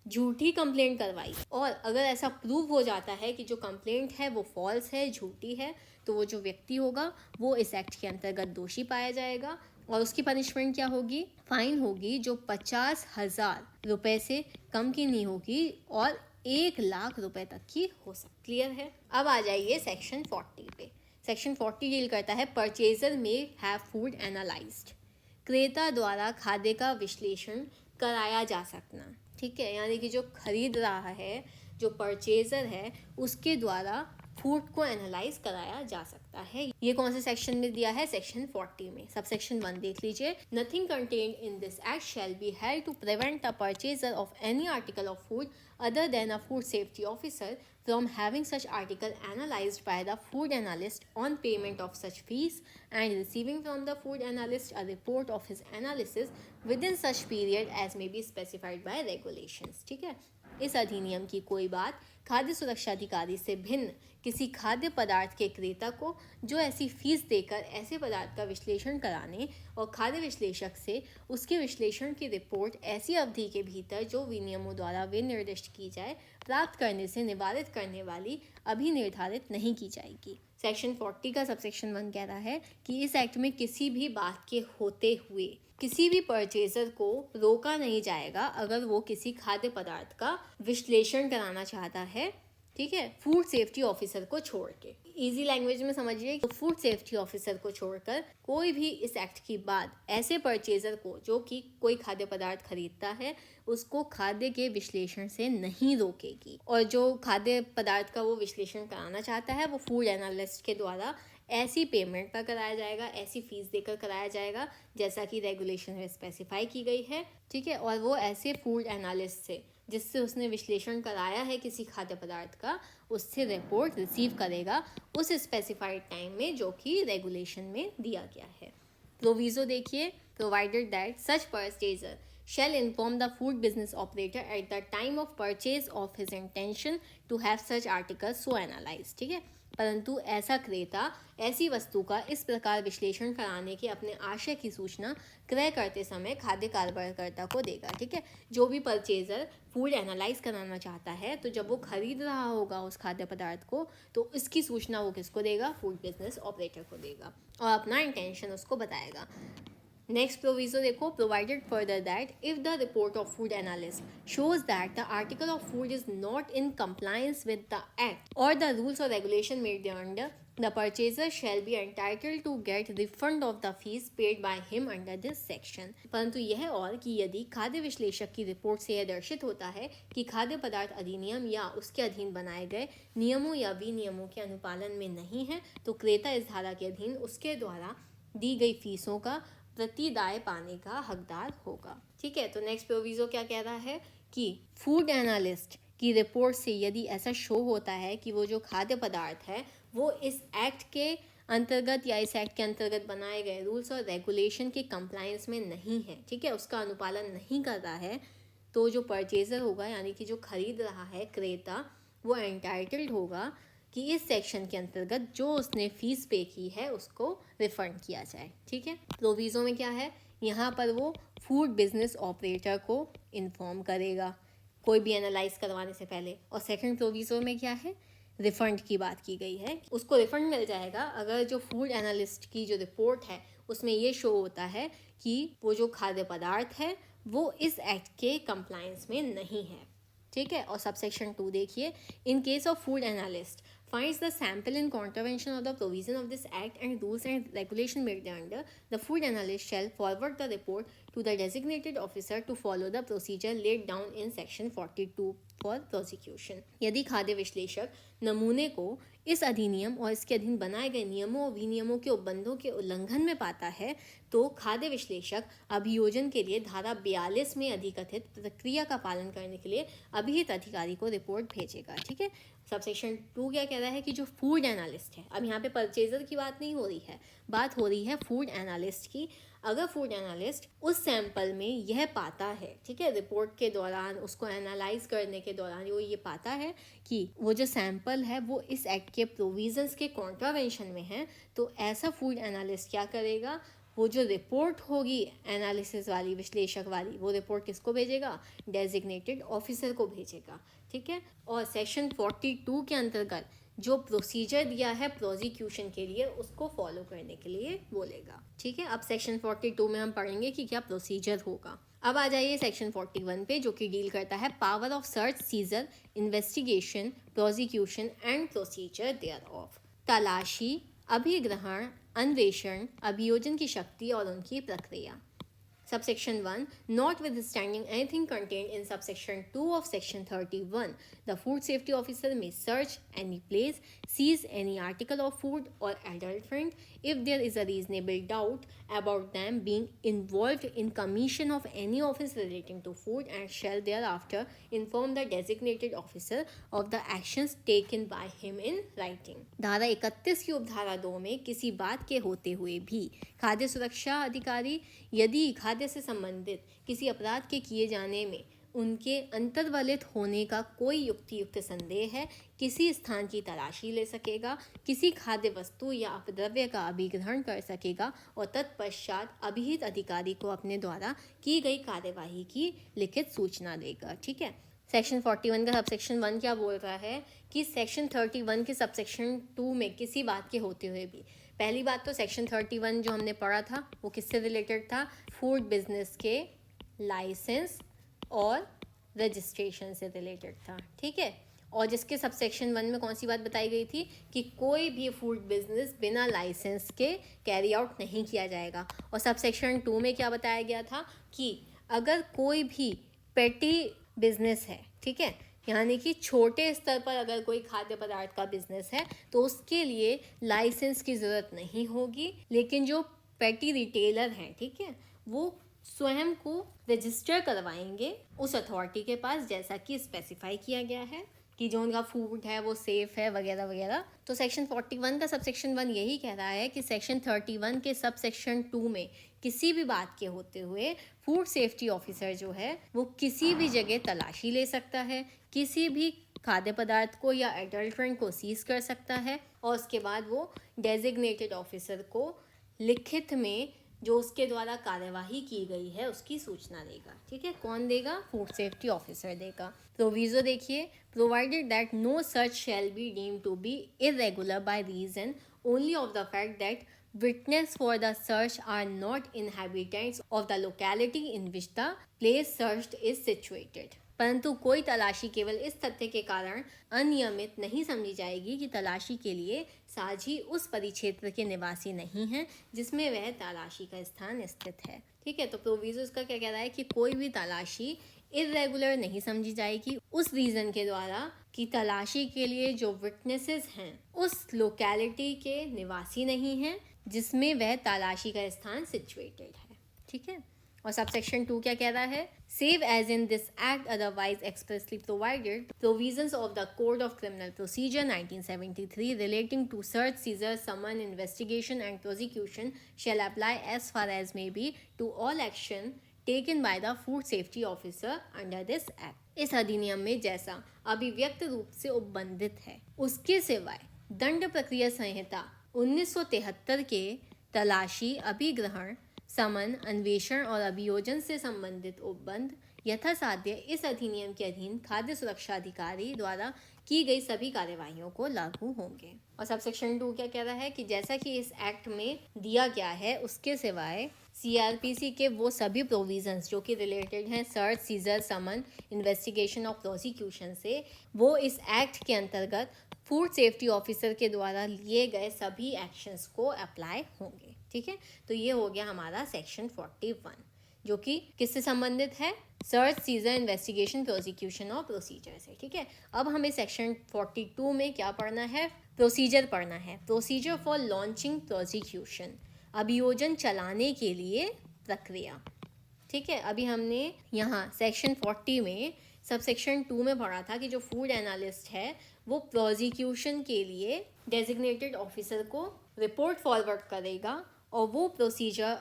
झूठी कंप्लेंट करवाई और अगर ऐसा प्रूव हो जाता है कि जो कंप्लेंट है वो फॉल्स है, झूठी है, तो वो जो व्यक्ति होगा वो इस एक्ट के अंतर्गत दोषी पाया जाएगा और उसकी पनिशमेंट क्या होगी, फाइन होगी, जो 50,000 रुपये से कम की नहीं होगी और 1 लाख रुपए तक की हो सकती। क्लियर है। अब आ जाइए सेक्शन 40 पे। सेक्शन 40 डील करता है परचेजर में हैव फूड एनालाइज्ड, क्रेता द्वारा खाद्य का विश्लेषण कराया जा सकना, ठीक है, यानी कि जो खरीद रहा है, जो परचेजर है, उसके द्वारा फूड को एनालाइज कराया जा सकता है। ये कौन से सेक्शन में दिया है, सेक्शन 40 में। सब सेक्शन 1 देख लीजिए। Nothing contained in this act shall be held to prevent a purchaser of any article of food other than a food safety officer from having such article analyzed by the food analyst on payment of such fees and receiving from the food analyst a report of his analysis within such period as may be specified by regulations, ठीक है। इस अधिनियम की कोई बात खाद्य सुरक्षा अधिकारी से भिन्न किसी खाद्य पदार्थ के क्रेता को जो ऐसी फीस देकर ऐसे पदार्थ का विश्लेषण कराने और खाद्य विश्लेषक से उसके विश्लेषण की रिपोर्ट ऐसी अवधि के भीतर जो विनियमों द्वारा विनिर्दिष्ट की जाए प्राप्त करने से निवारित करने वाली अभी निर्धारित नहीं की जाएगी। सेक्शन 40 का सबसेक्शन 1 कह रहा है कि इस एक्ट में किसी भी बात के होते हुए किसी भी परचेजर को रोका नहीं जाएगा अगर वो किसी खाद्य पदार्थ का विश्लेषण कराना चाहता है, ठीक है, फूड सेफ्टी ऑफिसर को छोड़ के। इजी लैंग्वेज में समझिए, तो फूड सेफ्टी ऑफिसर को छोड़कर कोई भी इस एक्ट की बात ऐसे परचेजर को जो कि कोई खाद्य पदार्थ खरीदता है उसको खाद्य के विश्लेषण से नहीं रोकेगी। और जो खाद्य पदार्थ का वो विश्लेषण कराना चाहता है वो फूड एनालिस्ट के द्वारा ऐसी पेमेंट पर कराया जाएगा, ऐसी फीस देकर कराया जाएगा जैसा कि रेगुलेशन में स्पेसिफाई की गई है, ठीक है। और वो ऐसे फूड एनालिस्ट से जिससे उसने विश्लेषण कराया है किसी खाद्य पदार्थ का, उससे रिपोर्ट रिसीव करेगा उस स्पेसिफाइड टाइम में जो कि रेगुलेशन में दिया गया है। प्रोविजो देखिए, provided that such purchaser shall inform the food business operator at the time of purchase of his intention to have such articles so analyzed, ठीक है। परंतु ऐसा क्रेता ऐसी वस्तु का इस प्रकार विश्लेषण कराने के अपने आशय की सूचना क्रय करते समय खाद्य कारोबारकर्ता को देगा, ठीक है। जो भी परचेजर फूड एनालाइज कराना चाहता है तो जब वो खरीद रहा होगा उस खाद्य पदार्थ को तो इसकी सूचना वो किसको देगा, फूड बिजनेस ऑपरेटर को देगा और अपना इंटेंशन उसको बताएगा। नेक्स्ट प्रोविजो देखो, provided further that if the report of food analyst shows that the article of food is not in compliance with the act और द रूल्स और regulation made thereunder, the purchaser shall be entitled to get refund of the fees paid by him under this section. परंतु यह और कि यदि खाद्य विश्लेषक की रिपोर्ट से यह दर्शित होता है कि खाद्य पदार्थ अधिनियम या उसके अधीन बनाए गए नियमों या विनियमों के अनुपालन में नहीं है तो क्रेता इस धारा के अधीन उसके द्वारा दी गई फीसों का प्रतिदाय पाने का हकदार होगा, ठीक है। तो नेक्स्ट प्रोविजो क्या कह रहा है कि फूड एनालिस्ट की रिपोर्ट से यदि ऐसा शो होता है कि वो जो खाद्य पदार्थ है वो इस एक्ट के अंतर्गत या इस एक्ट के अंतर्गत बनाए गए रूल्स और रेगुलेशन के कंप्लायंस में नहीं है, ठीक है, उसका अनुपालन नहीं कर रहा है, तो जो परचेजर होगा यानी कि जो खरीद रहा है क्रेता, वो एंटाइटल्ड होगा कि इस सेक्शन के अंतर्गत जो उसने फीस पे की है उसको रिफंड किया जाए, ठीक है। प्रोविजो में क्या है, यहाँ पर वो फूड बिजनेस ऑपरेटर को इन्फॉर्म करेगा कोई भी एनालाइज करवाने से पहले। और सेकंड प्रोविजो में क्या है, रिफंड की बात की गई है, उसको रिफंड मिल जाएगा अगर जो फूड एनालिस्ट की जो रिपोर्ट है उसमें ये शो होता है कि वो जो खाद्य पदार्थ है वो इस एक्ट के कंप्लायंस में नहीं है, ठीक है। और सबसेक्शन 2 देखिए, in case of food analyst finds the sample in contravention of the provision of this act and rules and regulation made thereunder, the food analyst shall forward the report to the designated officer to follow the procedure laid down in section 42 for prosecution. यदि खाद्य विश्लेषक नमूने को इस अधिनियम और इसके अधीन बनाए गए नियमों और विनियमों के उपबंधों के उल्लंघन में पाता है तो खाद्य विश्लेषक अभियोजन के लिए धारा 42 में अधिकथित प्रक्रिया का पालन करने के लिए अभिहित अधिकारी को रिपोर्ट भेजेगा। ठीक है, सबसेक्शन 2 क्या कह रहा है कि जो फूड एनालिस्ट है, अब यहाँ पे परचेजर की बात नहीं हो रही है, बात हो रही है फूड एनालिस्ट की। अगर फूड एनालिस्ट उस सैंपल में यह पाता है, ठीक है, रिपोर्ट के दौरान उसको एनालाइज करने के दौरान वो ये पाता है कि वो जो सैंपल है वो इस एक्ट के प्रोविजंस के कॉन्ट्रावेंशन में है, तो ऐसा फूड एनालिस्ट क्या करेगा, वो जो रिपोर्ट होगी एनालिसिस वाली, विश्लेषक वाली, वो रिपोर्ट किसको भेजेगा, डेजिग्नेटेड ऑफिसर को भेजेगा। ठीक है, और सेक्शन 42 के अंतर्गत जो प्रोसीजर दिया है प्रोसिक्यूशन के लिए उसको फॉलो करने के लिए बोलेगा। ठीक है, अब सेक्शन 42 में हम पढ़ेंगे कि क्या प्रोसीजर होगा। अब आ जाइए सेक्शन 41 पे, जो कि डील करता है power of search, seizure, investigation, prosecution and procedure there. तलाशी, अभिग्रहण, अन्वेषण, अभियोजन की शक्ति और उनकी प्रक्रिया। Subsection 1. Notwithstanding anything contained in subsection 2 of section 31, the food safety officer may search any place, seize any article of food or adulterant if there is a reasonable doubt about them being involved in commission of any offence relating to food, and shall thereafter inform the designated officer of the actions taken by him in writing. धारा 31 की उपधारा 2 में किसी बात के होते हुए भी खाद्य सुरक्षा अधिकारी यदि खाद्य से संबंधित किसी अपराध के किए जाने में उनके अंतर्वलित होने का कोई युक्तियुक्त संदेह है, किसी स्थान की तलाशी ले सकेगा, किसी खाद्य वस्तु या अपद्रव्य का अभिग्रहण कर सकेगा और तत्पश्चात अभिहित अधिकारी को अपने द्वारा की गई कार्यवाही की लिखित सूचना देगा। ठीक है, सेक्शन 41 का सबसेक्शन 1 क्या बोल रहा है कि सेक्शन 31 के सबसेक्शन 2 में किसी बात के होते हुए भी, पहली बात तो सेक्शन 31 जो हमने पढ़ा था वो किससे रिलेटेड था, फूड बिजनेस के लाइसेंस और रजिस्ट्रेशन से रिलेटेड था। ठीक है, और जिसके सबसेक्शन 1 में कौन सी बात बताई गई थी कि कोई भी फूड बिजनेस बिना लाइसेंस के कैरी आउट नहीं किया जाएगा। और सबसेक्शन 2 में क्या बताया गया था कि अगर कोई भी पेटी बिजनेस है, ठीक है, यानी कि छोटे स्तर पर अगर कोई खाद्य पदार्थ का बिजनेस है तो उसके लिए लाइसेंस की ज़रूरत नहीं होगी, लेकिन जो पेटी रिटेलर हैं, ठीक है, वो स्वयं को रजिस्टर करवाएंगे उस अथॉरिटी के पास, जैसा कि स्पेसिफाई किया गया है कि जो उनका फूड है वो सेफ है वगैरह वगैरह। तो सेक्शन 41 का सबसेक्शन 1 यही कह रहा है कि सेक्शन 31 के सबसेक्शन 2 में किसी भी बात के होते हुए फूड सेफ्टी ऑफिसर जो है वो किसी भी जगह तलाशी ले सकता है, किसी भी खाद्य पदार्थ को या एडल्ट्रेंट को सीज कर सकता है और उसके बाद वो डेजिग्नेटेड ऑफिसर को लिखित में जो उसके द्वारा कार्यवाही की गई है उसकी सूचना देगा। ठीक है, कौन देगा, फूड सेफ्टी ऑफिसर देगा। प्रोविजो देखिए, provided that no search shall be deemed to be irregular by reason only of the fact that witness for the search are not inhabitants of the locality in which the place searched is situated। परंतु कोई तलाशी केवल इस तथ्य के कारण अनियमित नहीं समझी जाएगी कि तलाशी के लिए साझी उस परिक्षेत्र के निवासी नहीं हैं जिसमें वह तलाशी का स्थान स्थित है। ठीक है, तो प्रोविजो का क्या कह रहा है कि कोई भी तलाशी इरेगुलर नहीं समझी जाएगी उस रीज़न के द्वारा कि तलाशी के लिए जो विटनेसेस हैं उस लोकेलिटी के निवासी नहीं हैं जिसमें वह तलाशी का स्थान सिचुएटेड है। ठीक है, और सबसेक्शन 2 क्या कह रहा है, save as in this act otherwise expressly provided provisions of the code of criminal procedure 1973 relating to search, seizure, summon, investigation and prosecution shall apply as far as may be to all action taken by the food safety officer under this act. इस अधिनियम में जैसा अभिव्यक्त रूप से उपबंधित है उसके सिवाय दंड प्रक्रिया संहिता 1973 के तलाशी, अभिग्रहण, समन, अन्वेषण और अभियोजन से संबंधित उपबंध यथासाध्य इस अधिनियम के अधीन खाद्य सुरक्षा अधिकारी द्वारा की गई सभी कार्यवाहियों को लागू होंगे। और सबसेक्शन 2 क्या कह रहा है कि जैसा कि इस एक्ट में दिया गया है उसके सिवाय सीआरपीसी के वो सभी प्रोविजंस जो कि रिलेटेड हैं सर्च, सीजर, समन, इन्वेस्टिगेशन और प्रोसिक्यूशन से, वो इस एक्ट के अंतर्गत फूड सेफ्टी ऑफिसर के द्वारा लिए गए सभी एक्शंस को अप्लाई होंगे। ठीक है, तो ये हो गया हमारा सेक्शन 41, जो कि किससे संबंधित है? सर्च, सीजर, इन्वेस्टिगेशन, प्रोसिक्यूशन और प्रोसीजर से। ठीक है, अब हमें सेक्शन 42 में क्या पढ़ना है? प्रोसीजर पढ़ना है। प्रोसीजर फॉर लॉन्चिंग प्रोसिक्यूशन, अभियोजन चलाने के लिए प्रक्रिया। ठीक है, अभी हमने यहाँ सेक्शन 40 में सब सेक्शन 2 में पढ़ा था कि जो फूड एनालिस्ट है वो प्रोसिक्यूशन के लिए डेजिग्नेटेड ऑफिसर को रिपोर्ट फॉरवर्ड करेगा और वो प्रोसीजर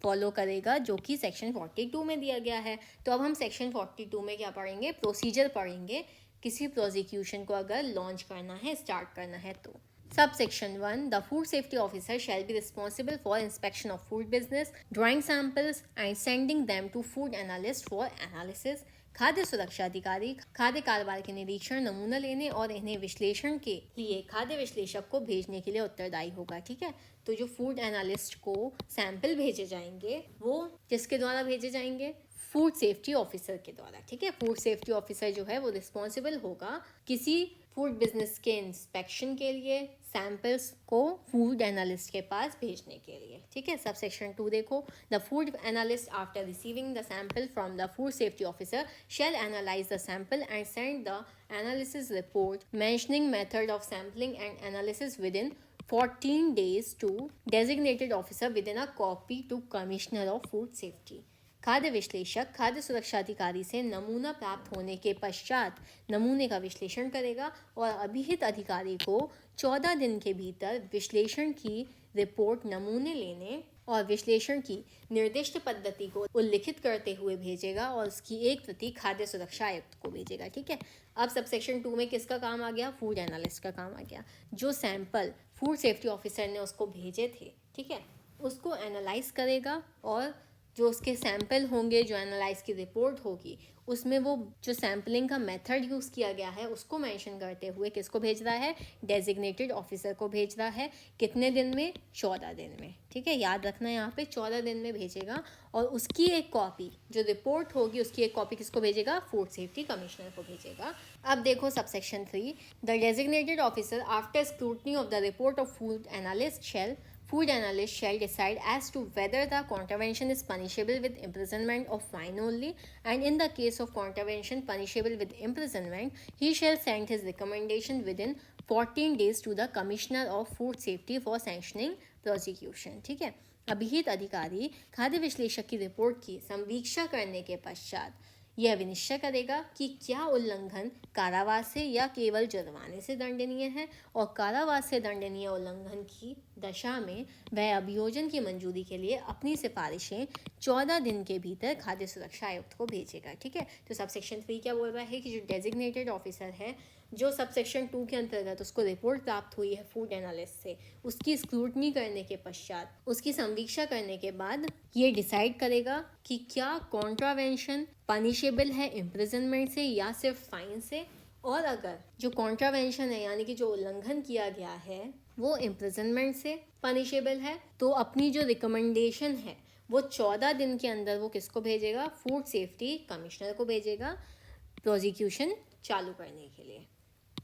फॉलो करेगा जो कि सेक्शन 42 में दिया गया है। तो अब हम सेक्शन 42 में क्या पढ़ेंगे? प्रोसीजर पढ़ेंगे, किसी प्रोसिक्यूशन को अगर लॉन्च करना है, स्टार्ट करना है तो। Subsection 1. The food safety officer shall be responsible for inspection of food business, drawing samples and sending them to food analyst for analysis. खाद्य सुरक्षा अधिकारी खाद्य कारोबार के निरीक्षण, नमूना लेने और इन्हें विश्लेषण के लिए खाद्य विश्लेषक को भेजने के लिए उत्तरदायी होगा। ठीक है, तो जो फूड एनालिस्ट को सैंपल भेजे जाएंगे वो किसके द्वारा भेजे जाएंगे? फूड सेफ्टी ऑफिसर के द्वारा। ठीक है, फूड सेफ्टी ऑफिसर जो है वो रिस्पॉन्सिबल होगा किसी फूड बिजनेस के इंस्पेक्शन के लिए सैंपल्स को फूड एनालिस्ट के पास भेजने के लिए। ठीक है, सब सेक्शन 2 देखो। The food analyst after receiving the sample from the food safety officer shell analyse the sample and send the analysis report mentioning method of sampling and analysis with in 14 days to designated officer within a copy to Commissioner of Food Safety. खाद्य विश्लेषक खाद्य सुरक्षा अधिकारी से नमूना प्राप्त होने के पश्चात नमूने का विश्लेषण करेगा और अभिहित अधिकारी को 14 दिन के भीतर विश्लेषण की रिपोर्ट नमूने लेने और विश्लेषण की निर्दिष्ट पद्धति को उल्लिखित करते हुए भेजेगा और उसकी एक प्रति खाद्य सुरक्षा आयुक्त को भेजेगा। ठीक है, अब सब सेक्शन 2 में किसका काम आ गया? फूड एनालिस्ट का काम आ गया। जो सैंपल फूड सेफ्टी ऑफिसर ने उसको भेजे थे, ठीक है, उसको एनालाइज करेगा और जो उसके सैंपल होंगे, जो एनालाइज की रिपोर्ट होगी, उसमें वो जो सैम्पलिंग का मेथड यूज़ किया गया है उसको मेंशन करते हुए किसको भेज रहा है? डेजिग्नेटेड ऑफिसर को भेज रहा है। कितने दिन में? 14 दिन में। ठीक है, याद रखना यहाँ पे 14 दिन में भेजेगा और उसकी एक कॉपी जो रिपोर्ट होगी उसकी एक कॉपी किसको भेजेगा? फूड सेफ्टी कमिश्नर को भेजेगा। अब देखो subsection 3, the designated officer after scrutiny of the report of food analyst Food analyst shall decide as to whether the contravention is punishable with imprisonment or fine only, and in the case of contravention punishable with imprisonment, he shall send his recommendation within 14 days to the Commissioner of Food Safety for sanctioning prosecution. ठीक है, अभिहित अधिकारी खाद्य विश्लेषक की report की संवीक्षा करने के पश्चात यह विनिश्चय करेगा कि क्या उल्लंघन कारावास से या केवल जुर्माने से दंडनीय है और कारावास से दंडनीय उल्लंघन की दशा में वह अभियोजन की मंजूरी के लिए अपनी सिफारिशें 14 दिन के भीतर खाद्य सुरक्षा आयुक्त को भेजेगा। ठीक है, तो सबसेक्शन 3 क्या बोल रहा है कि जो डेजिग्नेटेड ऑफिसर है, जो सबसेक्शन 2 के अंतर्गत उसको रिपोर्ट प्राप्त हुई है फूड एनालिस्ट से, उसकी स्क्रूटनी करने के पश्चात, उसकी संवीक्षा करने के बाद ये डिसाइड करेगा कि क्या कॉन्ट्रावेंशन पनिशेबल है इम्प्रिजनमेंट से या सिर्फ फाइन से, और अगर जो कॉन्ट्रावेंशन है यानी कि जो उल्लंघन किया गया है वो इम्प्रिजनमेंट से पनिशेबल है तो अपनी जो रिकमेंडेशन है वो 14 दिन के अंदर वो किसको भेजेगा? फूड सेफ्टी कमिश्नर को भेजेगा प्रोसिक्यूशन चालू करने के लिए।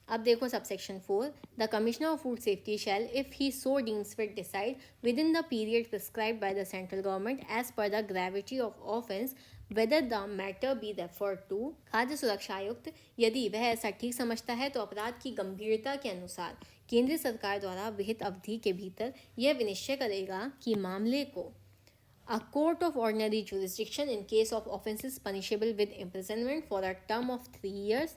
अब देखो subsection 4, the commissioner of food safety shall if he so deems fit decide within the period prescribed by the central government as per the gravity of offence whether the matter be referred to. खाद्य सुरक्षा आयुक्त यदि वह ऐसा ठीक समझता है तो अपराध की गंभीरता के अनुसार केंद्र सरकार द्वारा विहित अवधि के भीतर यह विनिश्चय करेगा कि मामले को A court of ordinary jurisdiction in case of offences punishable with imprisonment for a term of 3 years,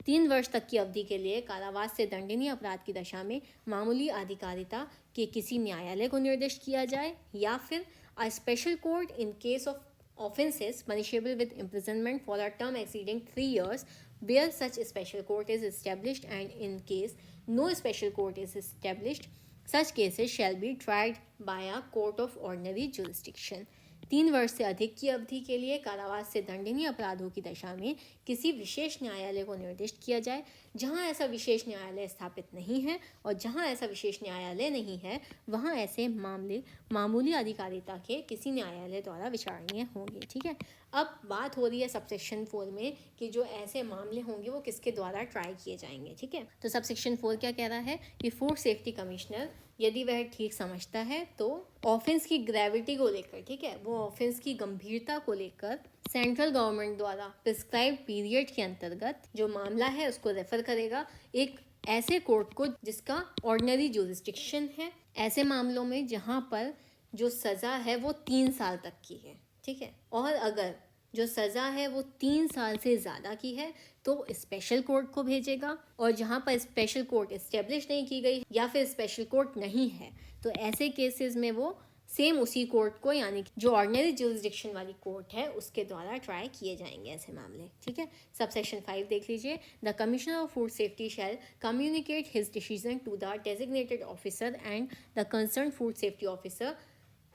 3 वर्ष तक की अवधि के लिए कारावास से दंडनीय अपराध की दशा में मामूली अधिकारिता के किसी न्यायालय को निर्दिष्ट किया जाए, या फिर a special court in case of offences punishable with imprisonment for a term exceeding 3 years where such special court is established, and in case no special court is established, such cases shall be tried by a court of ordinary jurisdiction. 3 वर्ष से अधिक की अवधि के लिए कारावास से दंडनीय अपराधों की दशा में किसी विशेष न्यायालय को निर्दिष्ट किया जाए। जहां ऐसा विशेष न्यायालय स्थापित नहीं है और जहां ऐसा विशेष न्यायालय नहीं है वहां ऐसे मामले मामूली अधिकारिता के किसी न्यायालय द्वारा विचारणीय होंगे। ठीक है, अब बात हो रही है सबसेक्शन 4 में कि जो ऐसे मामले होंगे वो किसके द्वारा ट्राई किए जाएंगे, ठीक है। तो सबसेक्शन 4 क्या कह रहा है कि फूड सेफ्टी कमिश्नर यदि वह ठीक समझता है तो ऑफेंस की ग्रेविटी को लेकर, ठीक है, वो ऑफेंस की गंभीरता को लेकर सेंट्रल गवर्नमेंट द्वारा प्रिस्क्राइब पीरियड के अंतर्गत जो मामला है उसको रेफर करेगा एक ऐसे कोर्ट को जिसका ऑर्डिनरी जुरिस्डिक्शन है, ऐसे मामलों में जहाँ पर जो सज़ा है वो 3 साल तक की है, ठीक है। और अगर जो सज़ा है वो 3 साल से ज़्यादा की है तो स्पेशल कोर्ट को भेजेगा, और जहाँ पर स्पेशल कोर्ट इस्टेब्लिश नहीं की गई या फिर स्पेशल कोर्ट नहीं है तो ऐसे केसेस में वो सेम उसी कोर्ट को, यानी कि जो ऑर्डिनरी जुरिस्डिक्शन वाली कोर्ट है उसके द्वारा ट्राई किए जाएंगे ऐसे मामले, ठीक है। सबसेक्शन 5 देख लीजिए। The commissioner of food safety shall communicate his decision to the designated officer and the concern food safety officer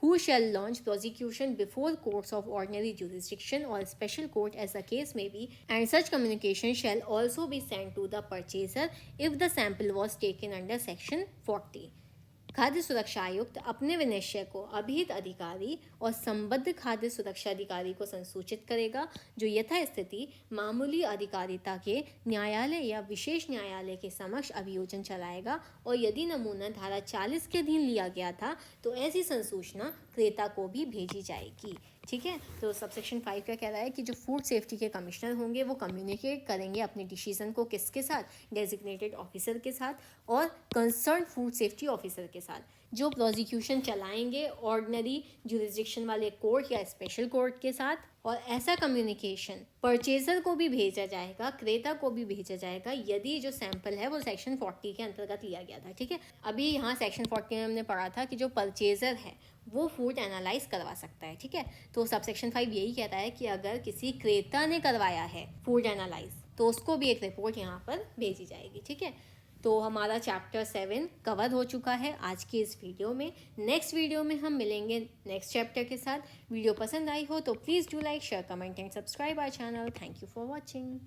who shall launch prosecution before courts of ordinary jurisdiction or special court as the case may be, and such communication shall also be sent to the purchaser if the sample was taken under section 40. खाद्य सुरक्षा आयुक्त अपने विनिश्चय को अभिहित अधिकारी और संबद्ध खाद्य सुरक्षा अधिकारी को संसूचित करेगा जो यथास्थिति मामूली अधिकारिता के न्यायालय या विशेष न्यायालय के समक्ष अभियोजन चलाएगा, और यदि नमूना धारा 40 के अधीन लिया गया था तो ऐसी संसूचना क्रेता को भी भेजी जाएगी, ठीक है। तो सबसेक्शन 5 का कह रहा है कि जो फूड सेफ्टी के कमिश्नर होंगे वो कम्युनिकेट करेंगे अपने डिसीजन को किसके साथ, डेजिग्नेटेड ऑफिसर के साथ और कंसर्न फूड सेफ्टी ऑफिसर के साथ, जो प्रोसिक्यूशन चलाएंगे ऑर्डिनरी जुरिस्डिक्शन वाले कोर्ट या स्पेशल कोर्ट के साथ। और ऐसा कम्युनिकेशन परचेजर को भी भेजा जाएगा, क्रेता को भी भेजा जाएगा यदि जो सैंपल है वो सेक्शन 40 के अंतर्गत लिया गया था, ठीक है। अभी यहाँ सेक्शन 40 में हमने पढ़ा था कि जो परचेजर है वो फूड एनालाइज करवा सकता है, ठीक है। तो सबसेक्शन 5 यही कहता है कि अगर किसी क्रेता ने करवाया है फूड एनालाइज तो उसको भी एक रिपोर्ट यहाँ पर भेजी जाएगी, ठीक है। तो हमारा चैप्टर 7 कवर हो चुका है आज की इस वीडियो में। नेक्स्ट वीडियो में हम मिलेंगे नेक्स्ट चैप्टर के साथ। वीडियो पसंद आई हो तो please do like, share, comment and subscribe our channel. Thank you for watching.